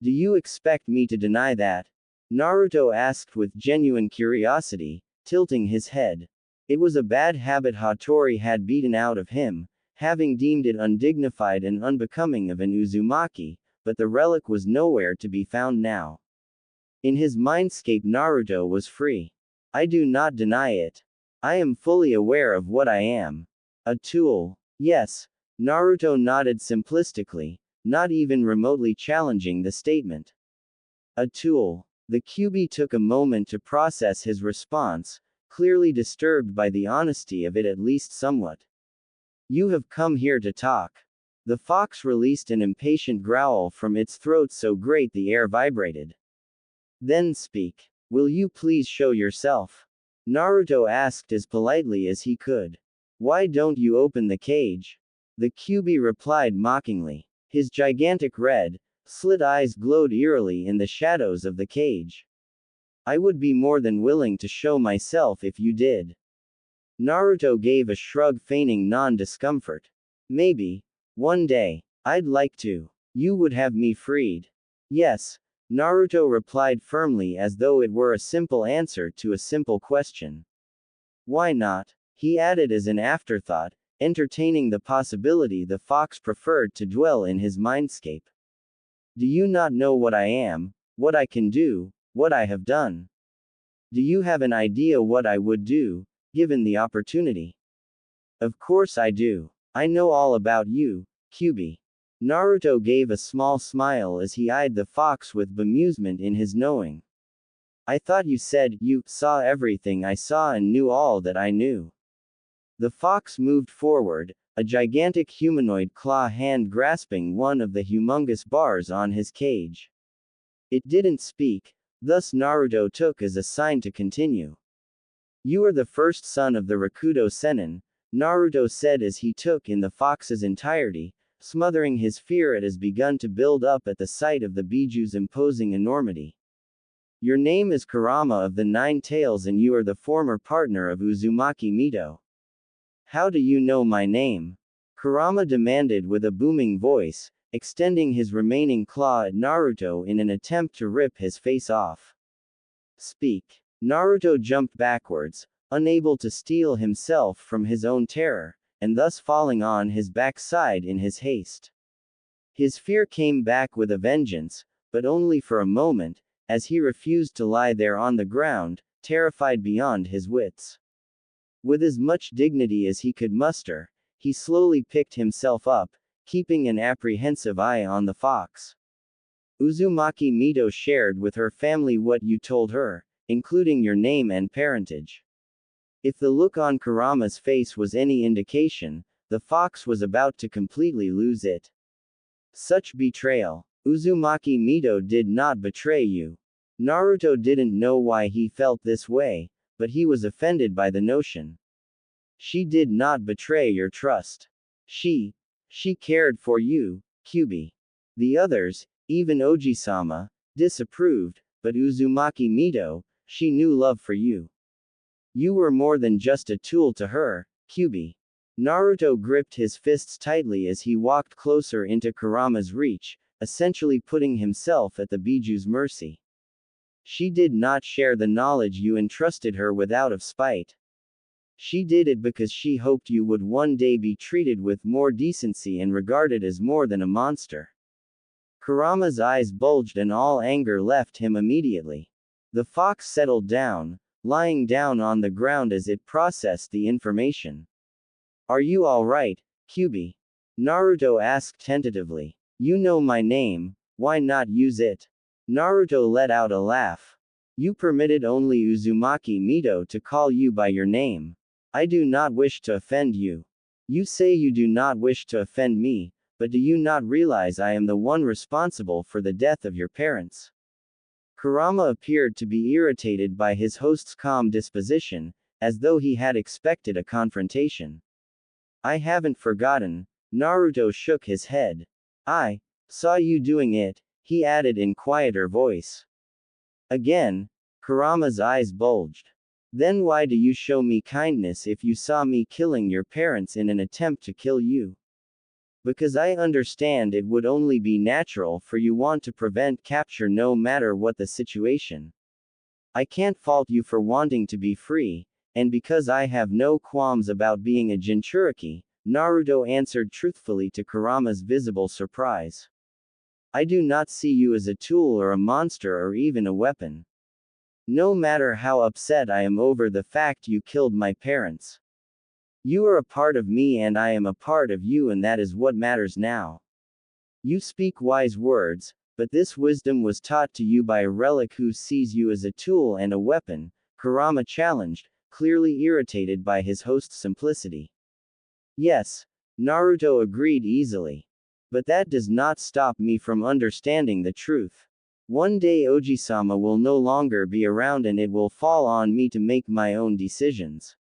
Do you expect me to deny that? Naruto asked with genuine curiosity, tilting his head. It was a bad habit Hattori had beaten out of him, having deemed it undignified and unbecoming of an Uzumaki, but the relic was nowhere to be found now. In his mindscape, Naruto was free. I do not deny it. I am fully aware of what I am. A tool. Yes. Naruto nodded simplistically, not even remotely challenging the statement. A tool. The Kyuubi took a moment to process his response, clearly disturbed by the honesty of it at least somewhat. You have come here to talk. The fox released an impatient growl from its throat so great the air vibrated. Then speak. Will you please show yourself? Naruto asked as politely as he could. Why don't you open the cage? The Kyuubi replied mockingly. His gigantic red, slit eyes glowed eerily in the shadows of the cage. I would be more than willing to show myself if you did. Naruto gave a shrug, feigning non-discomfort. Maybe. One day. I'd like to. You would have me freed. Yes. Naruto replied firmly, as though it were a simple answer to a simple question. Why not? He added as an afterthought, entertaining the possibility the fox preferred to dwell in his mindscape. Do you not know what I am, what I can do, what I have done. Do you have an idea what I would do, given the opportunity? Of course I do. I know all about you, Kyubi. Naruto gave a small smile as he eyed the fox with bemusement in his knowing. I thought you said you saw everything I saw and knew all that I knew. The fox moved forward, a gigantic humanoid claw hand grasping one of the humongous bars on his cage. It didn't speak, thus Naruto took as a sign to continue. You are the first son of the Rakudo Sennin, Naruto said as he took in the fox's entirety, smothering his fear it has begun to build up at the sight of the Biju's imposing enormity. Your name is Kurama of the Nine Tails and you are the former partner of Uzumaki Mito. How do you know my name? Kurama demanded with a booming voice, extending his remaining claw at Naruto in an attempt to rip his face off. Speak. Naruto jumped backwards, unable to steel himself from his own terror, and thus falling on his backside in his haste. His fear came back with a vengeance, but only for a moment, as he refused to lie there on the ground, terrified beyond his wits. With as much dignity as he could muster, he slowly picked himself up, keeping an apprehensive eye on the fox. Uzumaki Mito shared with her family what you told her, including your name and parentage. If the look on Kurama's face was any indication, the fox was about to completely lose it. Such betrayal. Uzumaki Mito did not betray you. Naruto didn't know why he felt this way, but he was offended by the notion. She did not betray your trust. She cared for you, Kyubi. The others, even Oji-sama, disapproved, but Uzumaki Mito, she knew love for you. You were more than just a tool to her, Kyubi. Naruto gripped his fists tightly as he walked closer into Kurama's reach, essentially putting himself at the Biju's mercy. She did not share the knowledge you entrusted her with out of spite. She did it because she hoped you would one day be treated with more decency and regarded as more than a monster. Kurama's eyes bulged and all anger left him immediately. The fox settled down, lying down on the ground as it processed the information. Are you alright, Kyubi? Naruto asked tentatively. You know my name, why not use it? Naruto let out a laugh. You permitted only Uzumaki Mito to call you by your name. I do not wish to offend you. You say you do not wish to offend me, but do you not realize I am the one responsible for the death of your parents? Kurama appeared to be irritated by his host's calm disposition, as though he had expected a confrontation. I haven't forgotten. Naruto shook his head. I saw you doing it, he added in quieter voice. Again, Kurama's eyes bulged. Then why do you show me kindness if you saw me killing your parents in an attempt to kill you? Because I understand it would only be natural for you want to prevent capture no matter what the situation. I can't fault you for wanting to be free, and because I have no qualms about being a Jinchuriki, Naruto answered truthfully to Kurama's visible surprise. I do not see you as a tool or a monster or even a weapon. No matter how upset I am over the fact you killed my parents. You are a part of me and I am a part of you and that is what matters now. You speak wise words, but this wisdom was taught to you by a relic who sees you as a tool and a weapon, Kurama challenged, clearly irritated by his host's simplicity. Yes, Naruto agreed easily. But that does not stop me from understanding the truth. One day Oji-sama will no longer be around and it will fall on me to make my own decisions.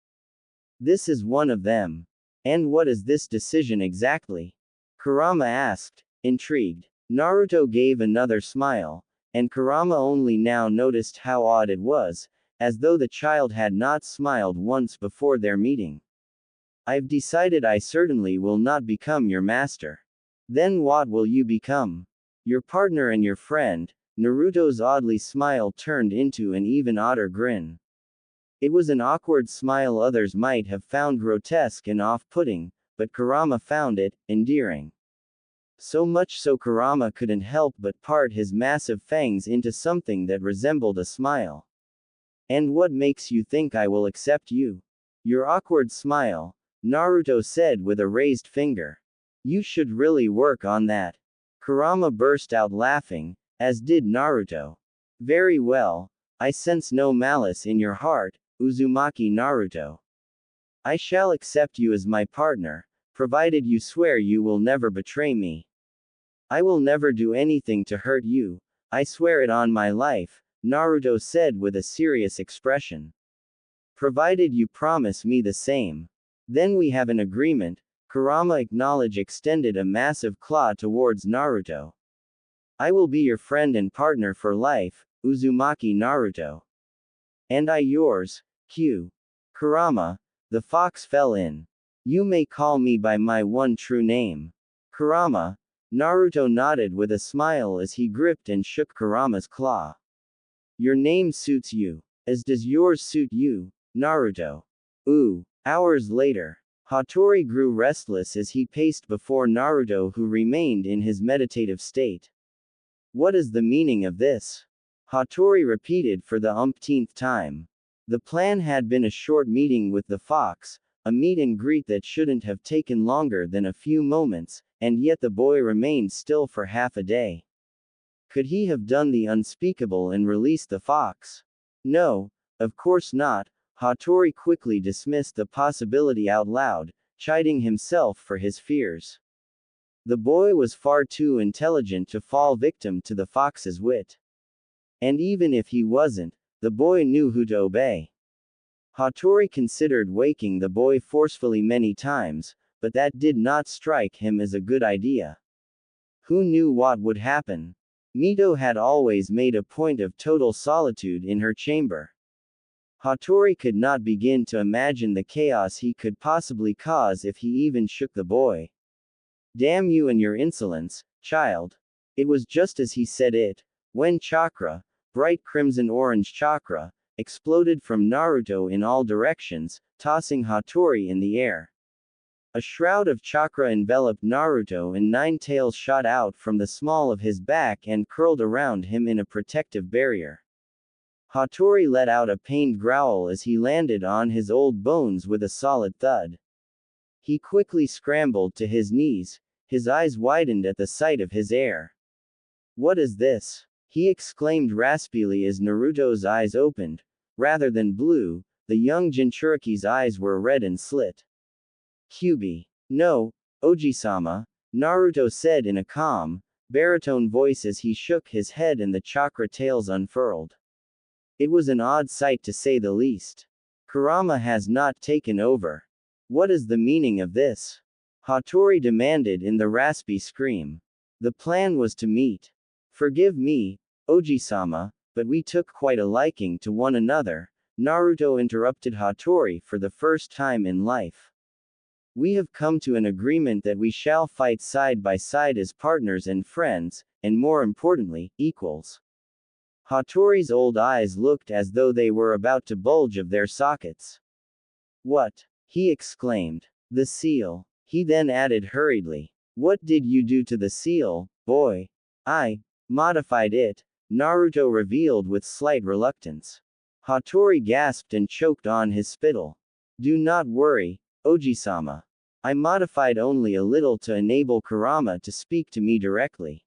This is one of them. And what is this decision exactly? Kurama asked, intrigued. Naruto gave another smile, and Kurama only now noticed how odd it was, as though the child had not smiled once before their meeting. I've decided I certainly will not become your master. Then what will you become? Your partner and your friend. Naruto's oddly smile turned into an even odder grin. It was an awkward smile others might have found grotesque and off-putting, but Kurama found it endearing. So much so Kurama couldn't help but part his massive fangs into something that resembled a smile. And what makes you think I will accept you? Your awkward smile, Naruto said with a raised finger. You should really work on that. Kurama burst out laughing, as did Naruto. Very well. I sense no malice in your heart, Uzumaki Naruto. I shall accept you as my partner, provided you swear you will never betray me. I will never do anything to hurt you, I swear it on my life, Naruto said with a serious expression. Provided you promise me the same. Then we have an agreement, Kurama extended a massive claw towards Naruto. I will be your friend and partner for life, Uzumaki Naruto. And I yours, Q. Kurama. The fox fell in. You may call me by my one true name. Kurama. Naruto nodded with a smile as he gripped and shook Kurama's claw. Your name suits you. As does yours suit you, Naruto. Ooh. Hours later. Hattori grew restless as he paced before Naruto, who remained in his meditative state. What is the meaning of this? Hattori repeated for the umpteenth time. The plan had been a short meeting with the fox, a meet and greet that shouldn't have taken longer than a few moments, and yet the boy remained still for half a day. Could he have done the unspeakable and released the fox? No, of course not. Hattori quickly dismissed the possibility out loud, chiding himself for his fears. The boy was far too intelligent to fall victim to the fox's wit. And even if he wasn't, the boy knew who to obey. Hattori considered waking the boy forcefully many times, but that did not strike him as a good idea. Who knew what would happen? Mito had always made a point of total solitude in her chamber. Hattori could not begin to imagine the chaos he could possibly cause if he even shook the boy. Damn you and your insolence, child. It was just as he said it, when chakra, bright crimson-orange chakra, exploded from Naruto in all directions, tossing Hattori in the air. A shroud of chakra enveloped Naruto and 9 tails shot out from the small of his back and curled around him in a protective barrier. Hattori let out a pained growl as he landed on his old bones with a solid thud. He quickly scrambled to his knees, his eyes widened at the sight of his heir. What is this? He exclaimed raspily as Naruto's eyes opened. Rather than blue, the young Jinchuriki's eyes were red and slit. Kyubi. No, Oji-sama, Naruto said in a calm, baritone voice as he shook his head and the chakra tails unfurled. It was an odd sight to say the least. Kurama has not taken over. What is the meaning of this? Hattori demanded in the raspy scream. The plan was to meet. Forgive me, Oji-sama, but we took quite a liking to one another, Naruto interrupted Hattori for the first time in life. We have come to an agreement that we shall fight side by side as partners and friends, and more importantly, equals. Hattori's old eyes looked as though they were about to bulge of their sockets. What? He exclaimed. The seal. He then added hurriedly. What did you do to the seal, boy? I modified it, Naruto revealed with slight reluctance. Hattori gasped and choked on his spittle. Do not worry, Oji-sama. I modified only a little to enable Kurama to speak to me directly.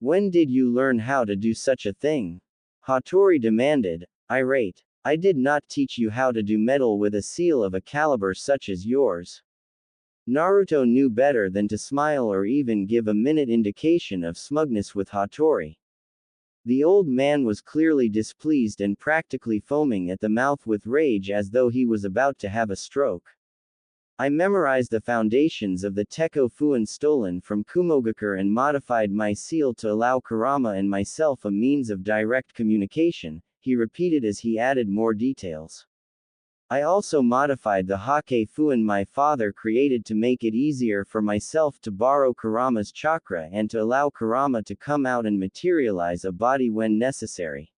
When did you learn how to do such a thing? Hattori demanded, irate. I did not teach you how to do metal with a seal of a caliber such as yours. Naruto knew better than to smile or even give a minute indication of smugness with Hattori. The old man was clearly displeased and practically foaming at the mouth with rage as though he was about to have a stroke. I memorized the foundations of the Tekko Fuin stolen from Kumogakure and modified my seal to allow Kurama and myself a means of direct communication, he repeated as he added more details. I also modified the Hake Fuin my father created to make it easier for myself to borrow Kurama's chakra and to allow Kurama to come out and materialize a body when necessary.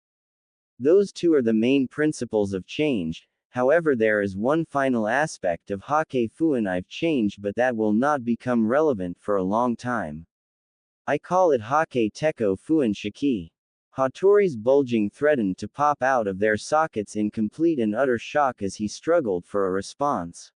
Those two are the main principles of change. However, there is one final aspect of Hake Fuin I've changed, but that will not become relevant for a long time. I call it Hake Teko Fuin Shiki. Hattori's bulging threatened to pop out of their sockets in complete and utter shock as he struggled for a response.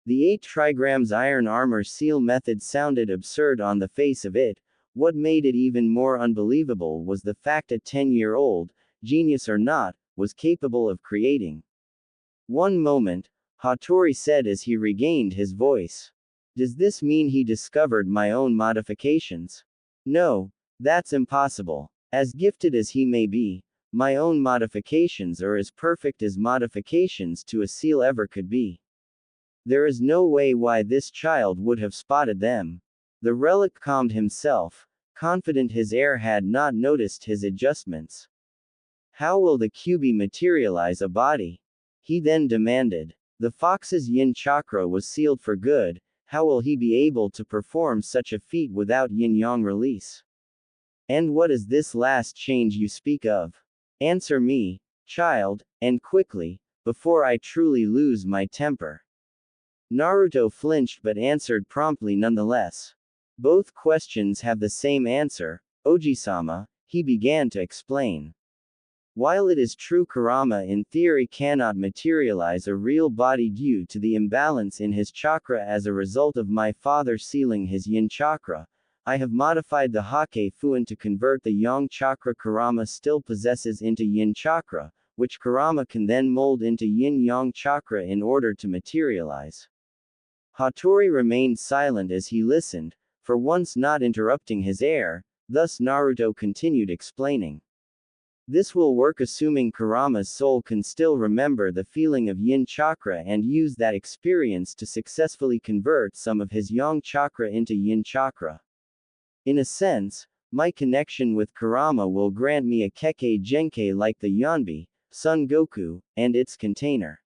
The 8 trigrams iron armor seal method sounded absurd on the face of it. What made it even more unbelievable was the fact a 10-year-old, genius or not, was capable of creating. One moment, Hattori said as he regained his voice. Does this mean he discovered my own modifications? No, that's impossible. As gifted as he may be, my own modifications are as perfect as modifications to a seal ever could be. There is no way why this child would have spotted them. The relic calmed himself, confident his heir had not noticed his adjustments. How will the QB materialize a body? He then demanded. The fox's yin chakra was sealed for good, how will he be able to perform such a feat without yin-yang release? And what is this last change you speak of? Answer me, child, and quickly, before I truly lose my temper. Naruto flinched but answered promptly nonetheless. Both questions have the same answer, Oji-sama, he began to explain. While it is true Kurama in theory cannot materialize a real body due to the imbalance in his chakra as a result of my father sealing his yin chakra, I have modified the Hake Fuin to convert the yang chakra Kurama still possesses into yin chakra, which Kurama can then mold into yin-yang chakra in order to materialize. Hattori remained silent as he listened, for once not interrupting his heir, thus Naruto continued explaining. This will work assuming Kurama's soul can still remember the feeling of yin chakra and use that experience to successfully convert some of his yang chakra into yin chakra. In a sense, my connection with Kurama will grant me a Kekkei Genkei like the Yanbi, Son Goku, and its container.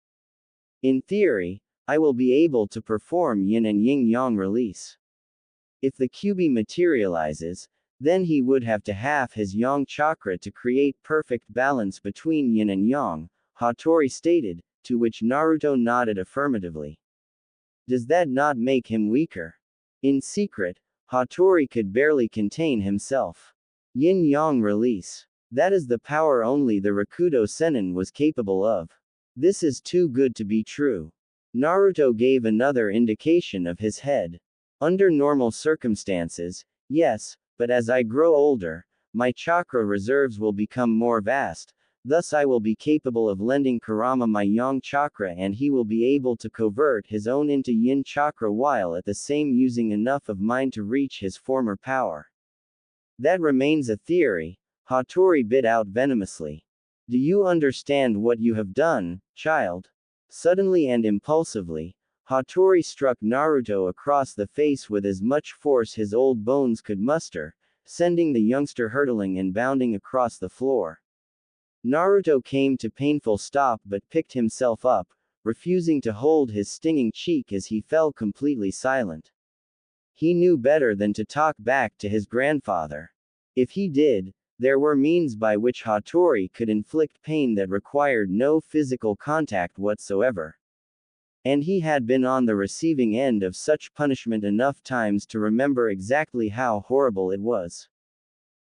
In theory, I will be able to perform yin and yin-yang release. If the QB materializes, then he would have to half his yang chakra to create perfect balance between yin and yang, Hattori stated, to which Naruto nodded affirmatively. Does that not make him weaker? In secret, Hattori could barely contain himself. Yin-yang release. That is the power only the Rakudo Sennin was capable of. This is too good to be true. Naruto gave another indication of his head. Under normal circumstances, yes, but as I grow older, my chakra reserves will become more vast, thus I will be capable of lending Kurama my yang chakra and he will be able to convert his own into yin chakra while at the same using enough of mine to reach his former power. That remains a theory, Hattori bit out venomously. Do you understand what you have done, child? Suddenly and impulsively, Hattori struck Naruto across the face with as much force his old bones could muster, sending the youngster hurtling and bounding across the floor. Naruto came to painful stop but picked himself up, refusing to hold his stinging cheek as he fell completely silent. He knew better than to talk back to his grandfather. If he did, there were means by which Hattori could inflict pain that required no physical contact whatsoever. And he had been on the receiving end of such punishment enough times to remember exactly how horrible it was.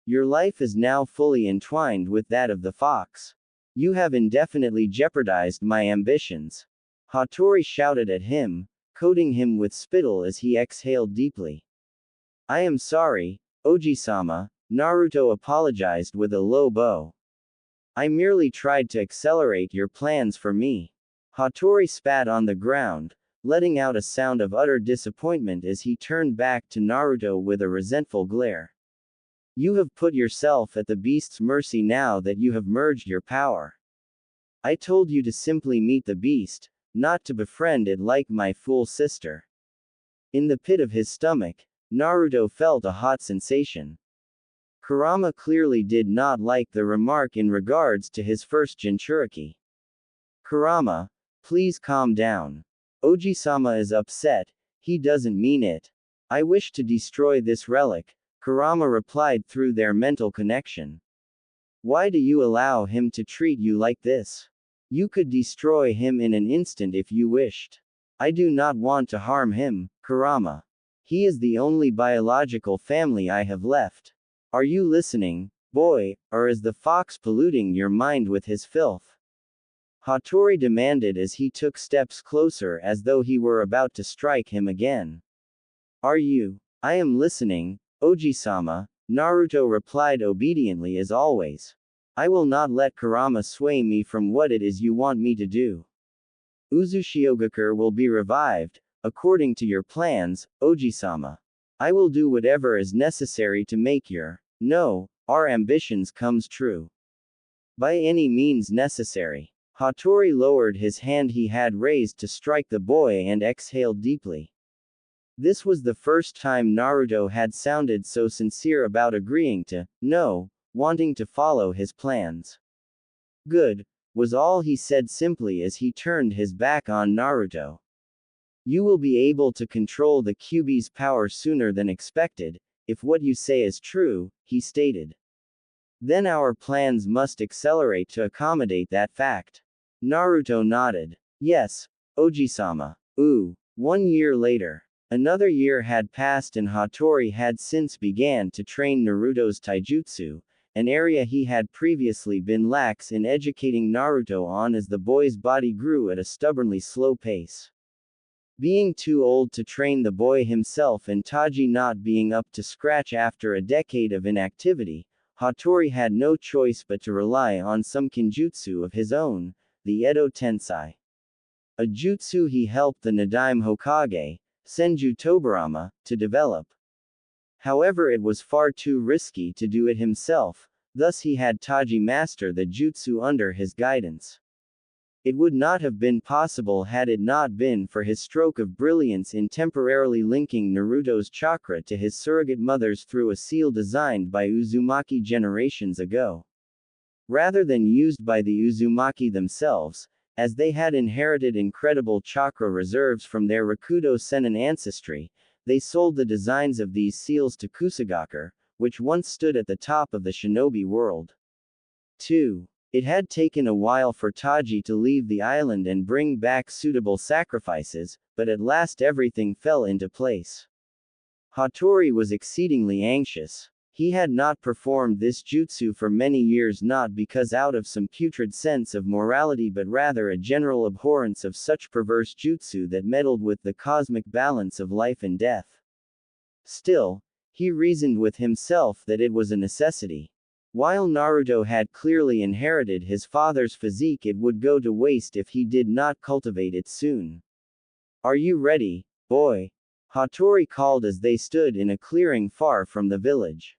Your life is now fully entwined with that of the fox. You have indefinitely jeopardized my ambitions. Hattori shouted at him, coating him with spittle as he exhaled deeply. I am sorry, Oji-sama, Naruto apologized with a low bow. I merely tried to accelerate your plans for me. Hattori spat on the ground, letting out a sound of utter disappointment as he turned back to Naruto with a resentful glare. You have put yourself at the beast's mercy now that you have merged your power. I told you to simply meet the beast, not to befriend it like my fool sister. In the pit of his stomach, Naruto felt a hot sensation. Kurama clearly did not like the remark in regards to his first Jinchuriki. Kurama, please calm down. Oji-sama is upset, he doesn't mean it. I wish to destroy this relic, Kurama replied through their mental connection. Why do you allow him to treat you like this? You could destroy him in an instant if you wished. I do not want to harm him, Kurama. He is the only biological family I have left. Are you listening, boy, or is the fox polluting your mind with his filth? Hattori demanded as he took steps closer as though he were about to strike him again. Are you? I am listening, Oji-sama, Naruto replied obediently as always. I will not let Kurama sway me from what it is you want me to do. Uzushiogakure will be revived, according to your plans, Oji-sama. I will do whatever is necessary to make our ambitions comes true. By any means necessary. Hattori lowered his hand he had raised to strike the boy and exhaled deeply. This was the first time Naruto had sounded so sincere about agreeing to, wanting to follow his plans. Good, was all he said simply as he turned his back on Naruto. You will be able to control the Kyuubi's power sooner than expected, if what you say is true, he stated. Then our plans must accelerate to accommodate that fact. Naruto nodded. Yes, Oji-sama. 1 year later. Another year had passed and Hattori had since began to train Naruto's taijutsu, an area he had previously been lax in educating Naruto on as the boy's body grew at a stubbornly slow pace. Being too old to train the boy himself and Taji not being up to scratch after a decade of inactivity, Hattori had no choice but to rely on some kinjutsu of his own, the Edo Tensai. A jutsu he helped the Nadaime Hokage, Senju Tobirama, to develop. However, it was far too risky to do it himself, thus he had Taji master the jutsu under his guidance. It would not have been possible had it not been for his stroke of brilliance in temporarily linking Naruto's chakra to his surrogate mother's through a seal designed by Uzumaki generations ago. Rather than used by the Uzumaki themselves, as they had inherited incredible chakra reserves from their Rakudo Sennin ancestry, they sold the designs of these seals to Kusagakure, which once stood at the top of the shinobi world. 2. It had taken a while for Taji to leave the island and bring back suitable sacrifices, but at last everything fell into place. Hattori was exceedingly anxious. He had not performed this jutsu for many years, not because out of some putrid sense of morality but rather a general abhorrence of such perverse jutsu that meddled with the cosmic balance of life and death. Still, he reasoned with himself that it was a necessity. While Naruto had clearly inherited his father's physique, it would go to waste if he did not cultivate it soon. Are you ready, boy? Hattori called as they stood in a clearing far from the village.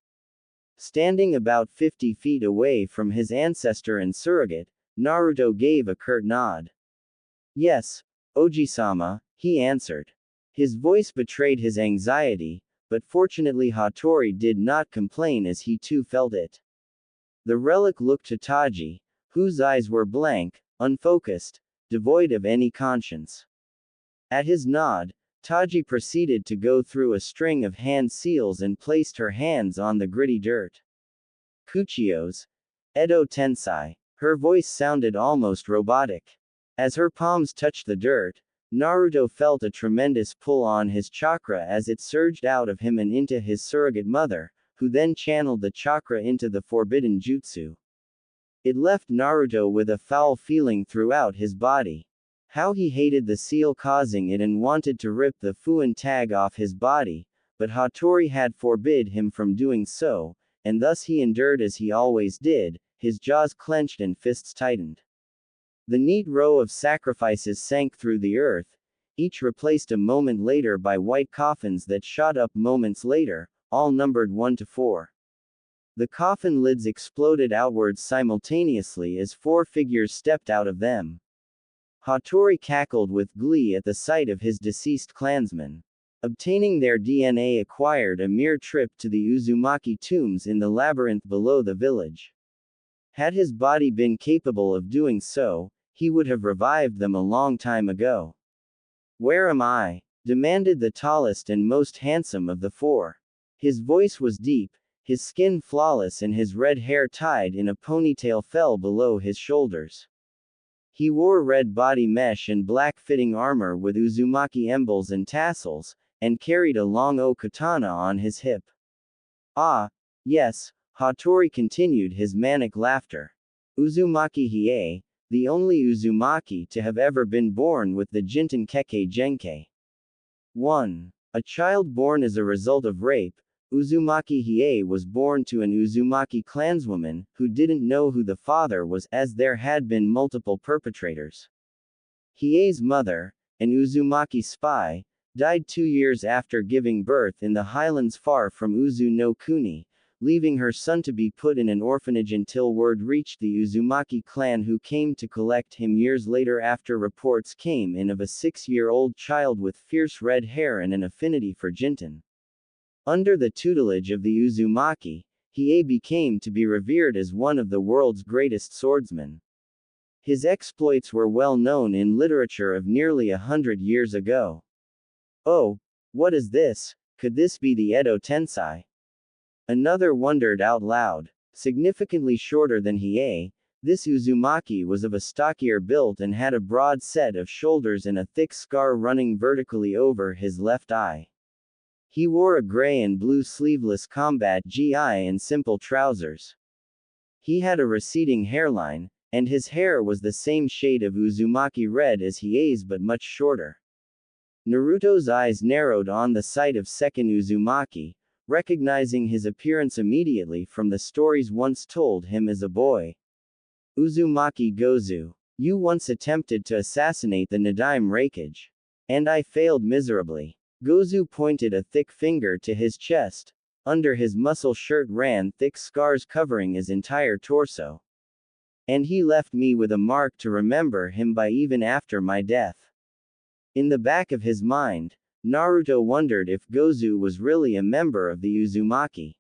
Standing about 50 feet away from his ancestor and surrogate, Naruto gave a curt nod. Yes, Oji-sama, he answered. His voice betrayed his anxiety, but fortunately Hattori did not complain as he too felt it. The relic looked to Taji, whose eyes were blank, unfocused, devoid of any conscience. At his nod, Taji proceeded to go through a string of hand seals and placed her hands on the gritty dirt. Kuchiyos, Edo Tensai. Her voice sounded almost robotic. As her palms touched the dirt, Naruto felt a tremendous pull on his chakra as it surged out of him and into his surrogate mother, who then channeled the chakra into the forbidden jutsu. It left Naruto with a foul feeling throughout his body. How he hated the seal causing it and wanted to rip the Fuin tag off his body, but Hattori had forbid him from doing so, and thus he endured as he always did, his jaws clenched and fists tightened. The neat row of sacrifices sank through the earth, each replaced a moment later by white coffins that shot up moments later, all numbered 1 to 4. The coffin lids exploded outwards simultaneously as 4 figures stepped out of them. Hattori cackled with glee at the sight of his deceased clansmen. Obtaining their DNA acquired a mere trip to the Uzumaki tombs in the labyrinth below the village. Had his body been capable of doing so, he would have revived them a long time ago. Where am I? Demanded the tallest and most handsome of the 4. His voice was deep, his skin flawless and his red hair tied in a ponytail fell below his shoulders. He wore red body mesh and black fitting armor with Uzumaki emblems and tassels, and carried a long katana on his hip. Ah, yes, Hattori continued his manic laughter. Uzumaki Hiei, the only Uzumaki to have ever been born with the Jinten Kekkei Genkei. 1. A child born as a result of rape, Uzumaki Hiei was born to an Uzumaki clanswoman, who didn't know who the father was, as there had been multiple perpetrators. Hiei's mother, an Uzumaki spy, died 2 years after giving birth in the highlands far from Uzu no Kuni, leaving her son to be put in an orphanage until word reached the Uzumaki clan, who came to collect him years later after reports came in of a 6-year-old child with fierce red hair and an affinity for Jinten. Under the tutelage of the Uzumaki, Hiei became to be revered as one of the world's greatest swordsmen. His exploits were well known in literature of nearly 100 years ago. Oh, what is this? Could this be the Edo Tensei? Another wondered out loud. Significantly shorter than Hiei, this Uzumaki was of a stockier build and had a broad set of shoulders and a thick scar running vertically over his left eye. He wore a gray and blue sleeveless combat gi and simple trousers. He had a receding hairline, and his hair was the same shade of Uzumaki red as Hiei's but much shorter. Naruto's eyes narrowed on the sight of second Uzumaki, recognizing his appearance immediately from the stories once told him as a boy. Uzumaki Gozu, you once attempted to assassinate the Nadaime Raikage. And I failed miserably. Gozu pointed a thick finger to his chest. Under his muscle shirt ran thick scars covering his entire torso. And he left me with a mark to remember him by even after my death. In the back of his mind, Naruto wondered if Gozu was really a member of the Uzumaki.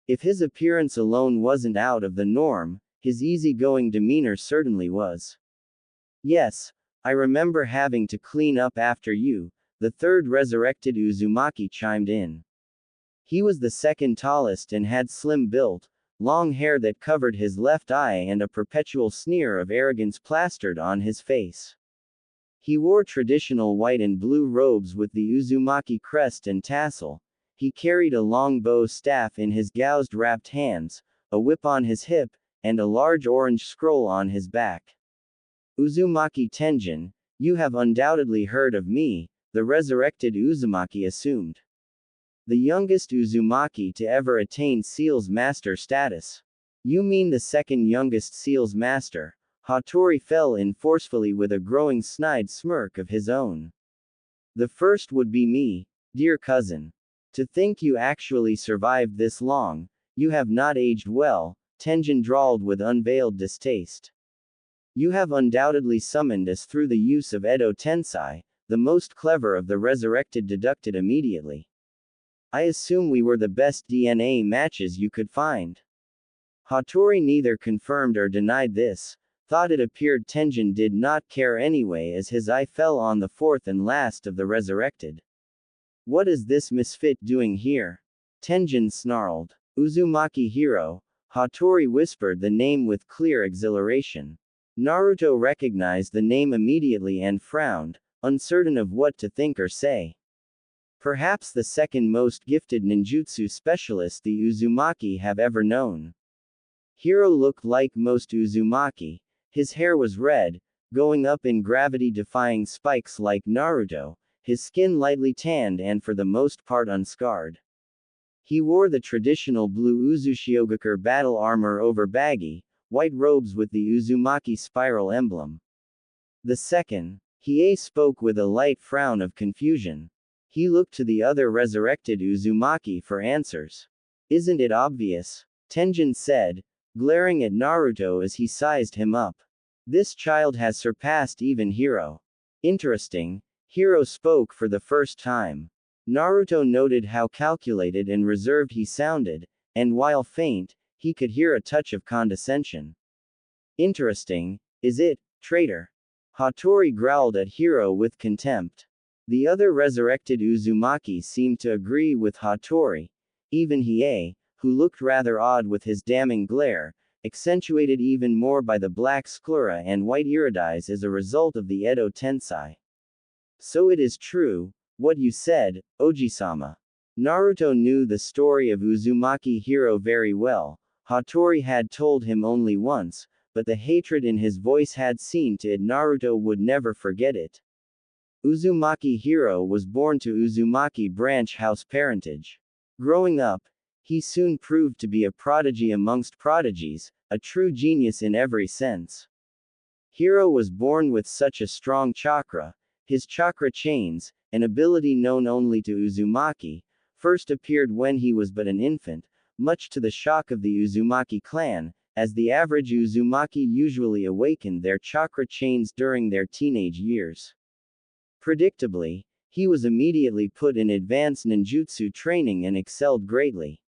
If his appearance alone wasn't out of the norm, his easygoing demeanor certainly was. Yes, I remember having to clean up after you, the third resurrected Uzumaki chimed in. He was the second tallest and had slim build, long hair that covered his left eye and a perpetual sneer of arrogance plastered on his face. He wore traditional white and blue robes with the Uzumaki crest and tassel. He carried a long bow staff in his gouged wrapped hands, a whip on his hip, and a large orange scroll on his back. Uzumaki Tenjin, you have undoubtedly heard of me, the resurrected Uzumaki assumed. The youngest Uzumaki to ever attain Seal's Master status. You mean the second youngest Seal's Master? Hattori fell in forcefully with a growing snide smirk of his own. The first would be me, dear cousin. To think you actually survived this long, you have not aged well, Tenjin drawled with unveiled distaste. You have undoubtedly summoned us through the use of Edo Tensei, the most clever of the resurrected deducted immediately. I assume we were the best DNA matches you could find. Hattori neither confirmed or denied this. Thought it appeared Tenjin did not care anyway, as his eye fell on the fourth and last of the resurrected. What is this misfit doing here? Tenjin snarled. Uzumaki Hero. Hattori whispered the name with clear exhilaration. Naruto recognized the name immediately and frowned, uncertain of what to think or say. Perhaps the second most gifted ninjutsu specialist the Uzumaki have ever known. Hiro looked like most Uzumaki. His hair was red, going up in gravity-defying spikes like Naruto, his skin lightly tanned and for the most part unscarred. He wore the traditional blue Uzushiogakure battle armor over baggy, white robes with the Uzumaki spiral emblem. The second, Hiei spoke with a light frown of confusion. He looked to the other resurrected Uzumaki for answers. Isn't it obvious? Tenjin said, glaring at Naruto as he sized him up. This child has surpassed even Hiro. Interesting, Hiro spoke for the first time. Naruto noted how calculated and reserved he sounded, and while faint, he could hear a touch of condescension. Interesting, is it, traitor? Hattori growled at Hiro with contempt. The other resurrected Uzumaki seemed to agree with Hattori. Even Hiei, who looked rather odd with his damning glare, accentuated even more by the black sclera and white iridides as a result of the Edo Tensei. So it is true, What you said, Oji-sama. Naruto knew the story of Uzumaki Hiro very well. Hattori had told him only once, but the hatred in his voice had seen to it Naruto would never forget it. Uzumaki Hiro was born to Uzumaki branch house parentage. Growing up, he soon proved to be a prodigy amongst prodigies, a true genius in every sense. Hiro was born with such a strong chakra. His chakra chains, an ability known only to Uzumaki, first appeared when he was but an infant, much to the shock of the Uzumaki clan, as the average Uzumaki usually awakened their chakra chains during their teenage years. Predictably, he was immediately put in advanced ninjutsu training and excelled greatly.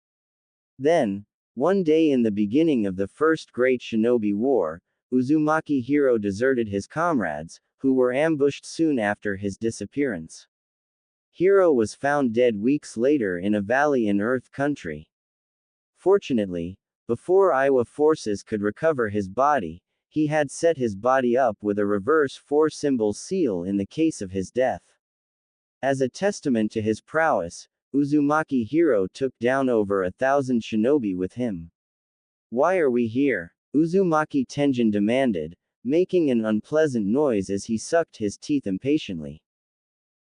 Then, one day in the beginning of the First Great Shinobi War, Uzumaki Hiro deserted his comrades, who were ambushed soon after his disappearance. Hiro was found dead weeks later in a valley in Earth Country. Fortunately, before Iwa forces could recover his body, he had set his body up with a reverse four-symbol seal in the case of his death. As a testament to his prowess, Uzumaki Hiro took down over 1,000 shinobi with him. "Why are we here?" Uzumaki Tenjin demanded, making an unpleasant noise as he sucked his teeth impatiently.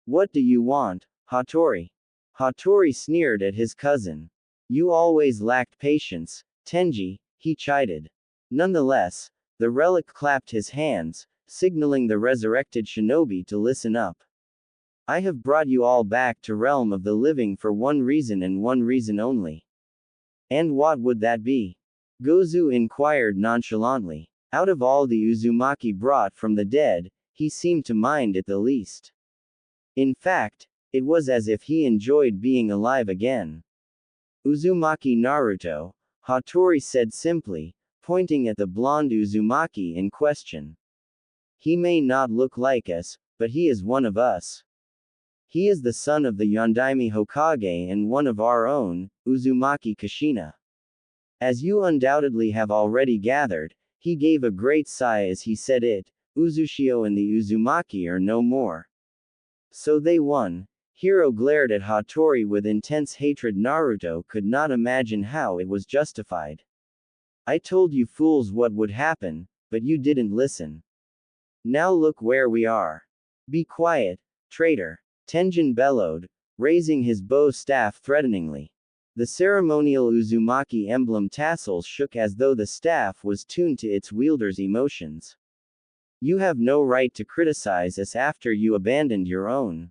"What do you want, Hattori?" Hattori sneered at his cousin. "You always lacked patience, Tenji," he chided. Nonetheless, the relic clapped his hands, signaling the resurrected shinobi to listen up. "I have brought you all back to realm of the living for one reason and one reason only." "And what would that be?" Gozu inquired nonchalantly. Out of all the Uzumaki brought from the dead, he seemed to mind it the least. In fact, it was as if he enjoyed being alive again. "Uzumaki Naruto," Hattori said simply, pointing at the blonde Uzumaki in question. "He may not look like us, but he is one of us. He is the son of the Yondaime Hokage and one of our own, Uzumaki Kushina." As you undoubtedly have already gathered, he gave a great sigh as he said it, Uzushio and the Uzumaki are no more. So they won. Hiro glared at Hattori with intense hatred. Naruto could not imagine how it was justified. "I told you fools what would happen, but you didn't listen. Now look where we are. Be quiet, traitor," Tenjin bellowed, raising his bow staff threateningly. The ceremonial Uzumaki emblem tassels shook as though the staff was tuned to its wielder's emotions. "You have no right to criticize us after you abandoned your own.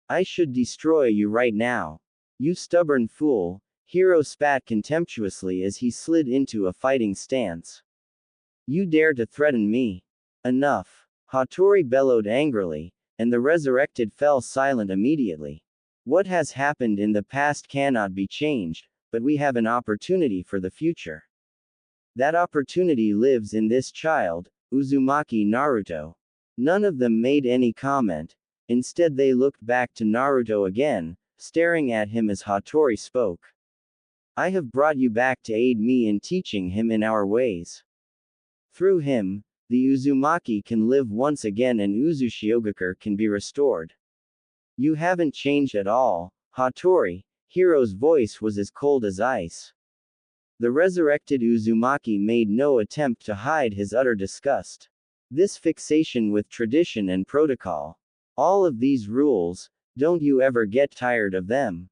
I should destroy you right now. You stubborn fool," Hiro spat contemptuously as he slid into a fighting stance. "You dare to threaten me? Enough." Hattori bellowed angrily, and the resurrected fell silent immediately. "What has happened in the past cannot be changed, but we have an opportunity for the future. That opportunity lives in this child, Uzumaki Naruto." None of them made any comment. Instead they looked back to Naruto again, staring at him as Hattori spoke. "I have brought you back to aid me in teaching him in our ways. Through him, the Uzumaki can live once again and Uzushiogakure can be restored." "You haven't changed at all, Hattori." Hiro's voice was as cold as ice. The resurrected Uzumaki made no attempt to hide his utter disgust. This fixation with tradition and protocol. All of these rules, don't you ever get tired of them?